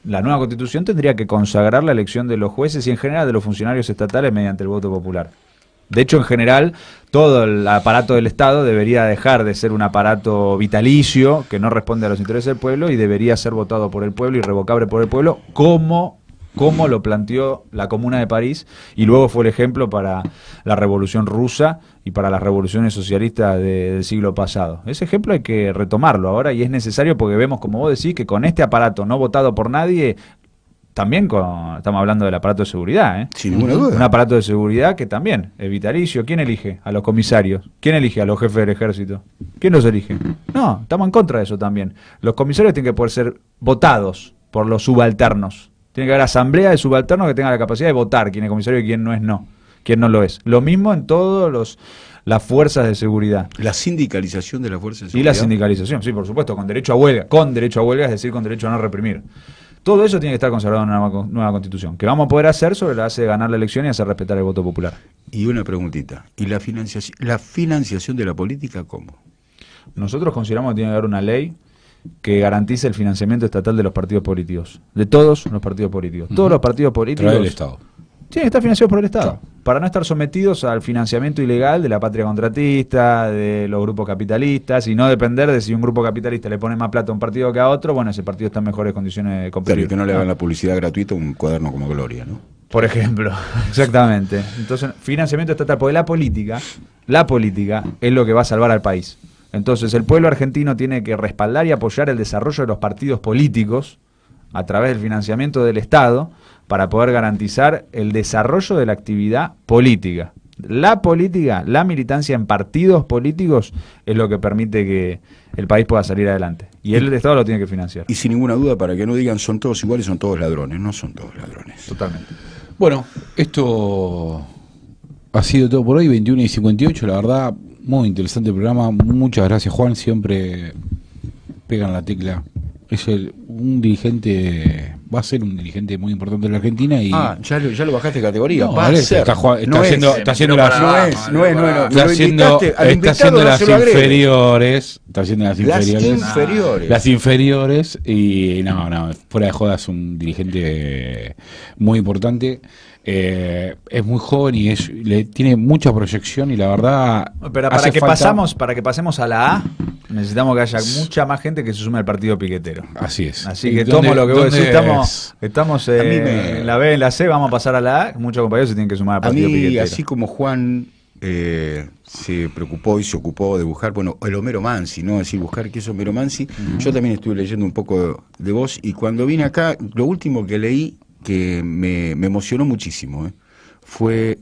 La nueva constitución tendría que consagrar la elección de los jueces y en general de los funcionarios estatales mediante el voto popular. De hecho, en general, todo el aparato del Estado debería dejar de ser un aparato vitalicio que no responde a los intereses del pueblo y debería ser votado por el pueblo y revocable por el pueblo, como lo planteó la Comuna de París y luego fue el ejemplo para la Revolución Rusa y para las revoluciones socialistas del siglo pasado. Ese ejemplo hay que retomarlo ahora y es necesario porque vemos, como vos decís, que con este aparato no votado por nadie... También estamos hablando del aparato de seguridad, ¿eh? Sin ninguna duda. Un aparato de seguridad que también es vitalicio. ¿Quién elige? A los comisarios. ¿Quién elige a los jefes del ejército? ¿Quién los elige? No, estamos en contra de eso también. Los comisarios tienen que poder ser votados por los subalternos. Tiene que haber asamblea de subalternos que tengan la capacidad de votar quién es comisario y quién no es quién no lo es. Lo mismo en todas las fuerzas de seguridad. La sindicalización de las fuerzas de Y seguridad. la sindicalización, sí, por supuesto, con derecho a huelga, es decir, con derecho a no reprimir. Todo eso tiene que estar consagrado en una nueva constitución, que vamos a poder hacer sobre la base de ganar la elección y hacer respetar el voto popular. Y una preguntita, ¿y la financiación de la política cómo? Nosotros consideramos que tiene que haber una ley que garantice el financiamiento estatal de los partidos políticos, de todos los partidos políticos. Todos los partidos políticos... Trae el Estado. Tienen que estar financiados por el Estado, para no estar sometidos al financiamiento ilegal de la patria contratista, de los grupos capitalistas, y no depender de si un grupo capitalista le pone más plata a un partido que a otro, bueno, ese partido está en mejores condiciones de competir. Claro, que no le hagan la publicidad gratuita a un cuaderno como Gloria, ¿no? Por ejemplo, exactamente. Entonces, financiamiento estatal, porque la política es lo que va a salvar al país. Entonces, el pueblo argentino tiene que respaldar y apoyar el desarrollo de los partidos políticos a través del financiamiento del Estado para poder garantizar el desarrollo de la actividad política. La política, la militancia en partidos políticos es lo que permite que el país pueda salir adelante. Y el Estado lo tiene que financiar. Y sin ninguna duda, para que no digan son todos iguales, son todos ladrones. No son todos ladrones. Totalmente. Bueno, esto ha sido todo por hoy, 21:58, la verdad, muy interesante el programa. Muchas gracias, Juan, siempre pegan la tecla. Es un dirigente, va a ser un dirigente muy importante de la Argentina y... ya lo bajaste de categoría. No, va a ser. está haciendo las inferiores, está haciendo las inferiores y no, fuera de jodas, un dirigente muy importante. Es muy joven y tiene mucha proyección y la verdad... Pero para que pasemos a la A, necesitamos que haya mucha más gente que se sume al partido piquetero. Así es. Así que tomo lo que vos decís, estamos en la B, en la C, vamos a pasar a la A. Muchos compañeros se tienen que sumar al partido piquetero. Así como Juan se preocupó y se ocupó de buscar, el Homero Mansi, ¿no? Es decir, buscar qué es Homero Mansi. Yo también estuve leyendo un poco de vos y cuando vine acá, lo último que leí que me emocionó muchísimo, fue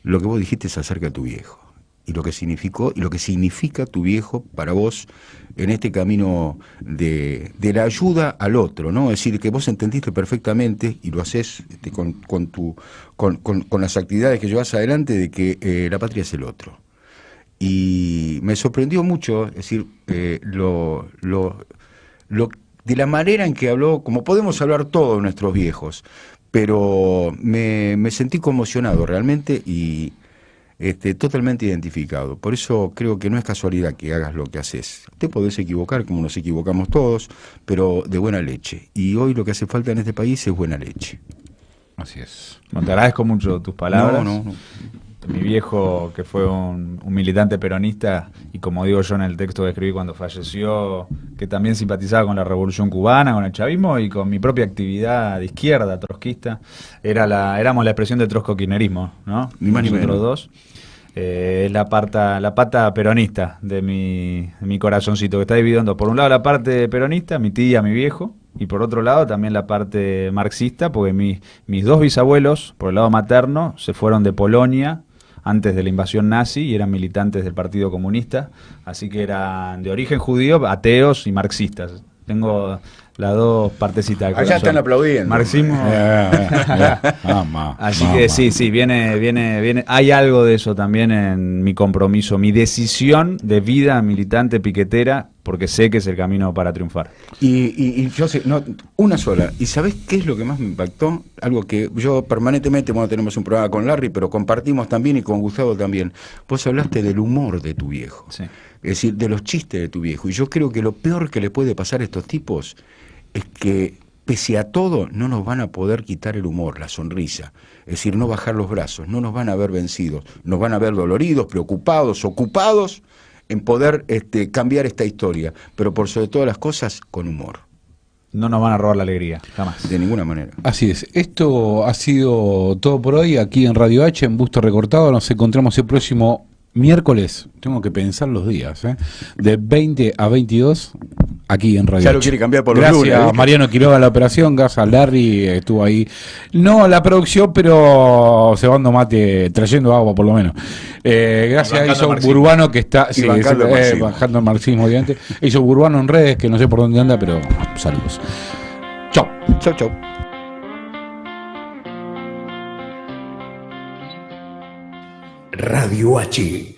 lo que vos dijiste acerca de tu viejo y lo que significó y lo que significa tu viejo para vos en este camino de la ayuda al otro, ¿no? Es decir, que vos entendiste perfectamente y lo haces con las actividades que llevas adelante de que la patria es el otro. Y me sorprendió mucho, es decir, de la manera en que habló, como podemos hablar todos nuestros viejos, pero me sentí conmocionado realmente y totalmente identificado. Por eso creo que no es casualidad que hagas lo que haces. Te podés equivocar, como nos equivocamos todos, pero de buena leche. Y hoy lo que hace falta en este país es buena leche. Así es. Te agradezco mucho tus palabras. No. Mi viejo, que fue un militante peronista, y como digo yo en el texto que escribí cuando falleció, que también simpatizaba con la Revolución Cubana, con el chavismo y con mi propia actividad de izquierda, trotskista, éramos la expresión del trotskokirchnerismo, ¿no? Ni más ni Nosotros menos. dos. Es la pata peronista de mi corazoncito, que está dividido en dos. Por un lado la parte peronista, mi tía, mi viejo, y por otro lado también la parte marxista, porque mis dos bisabuelos, por el lado materno, se fueron de Polonia antes de la invasión nazi y eran militantes del Partido Comunista, así que eran de origen judío, ateos y marxistas. Tengo las dos partecitas del Allá corazón. están aplaudiendo. Marxismo. Así Mamá. que sí, viene. Hay algo de eso también en mi compromiso, mi decisión de vida militante piquetera, porque sé que es el camino para triunfar. Y yo sé, no, una sola. ¿Y sabés qué es lo que más me impactó? Algo que yo permanentemente, bueno, tenemos un programa con Larry, pero compartimos también y con Gustavo también. Vos hablaste del humor de tu viejo. Sí. Es decir, de los chistes de tu viejo. Y yo creo que lo peor que le puede pasar a estos tipos es que, pese a todo, no nos van a poder quitar el humor, la sonrisa. Es decir, no bajar los brazos, no nos van a ver vencidos, nos van a ver doloridos, preocupados, ocupados en poder cambiar esta historia, pero por sobre todas las cosas, con humor. No nos van a robar la alegría, jamás. De ninguna manera. Así es, esto ha sido todo por hoy aquí en Radio H, en Busto Recortado. Nos encontramos el próximo miércoles, tengo que pensar los días, de 20 a 22, aquí en Radio Ya H. lo quiere cambiar por los Gracias lunes, a ¿viste? Mariano Quiroga la operación, gracias a Larry, estuvo ahí. No a la producción, pero cebando mate, trayendo agua por lo menos. Gracias a Iso Burbano que está bancando el marxismo. bajando el marxismo, obviamente. Iso Burbano en redes, que no sé por dónde anda, pero saludos. Chao. Chau, chau. Radio H.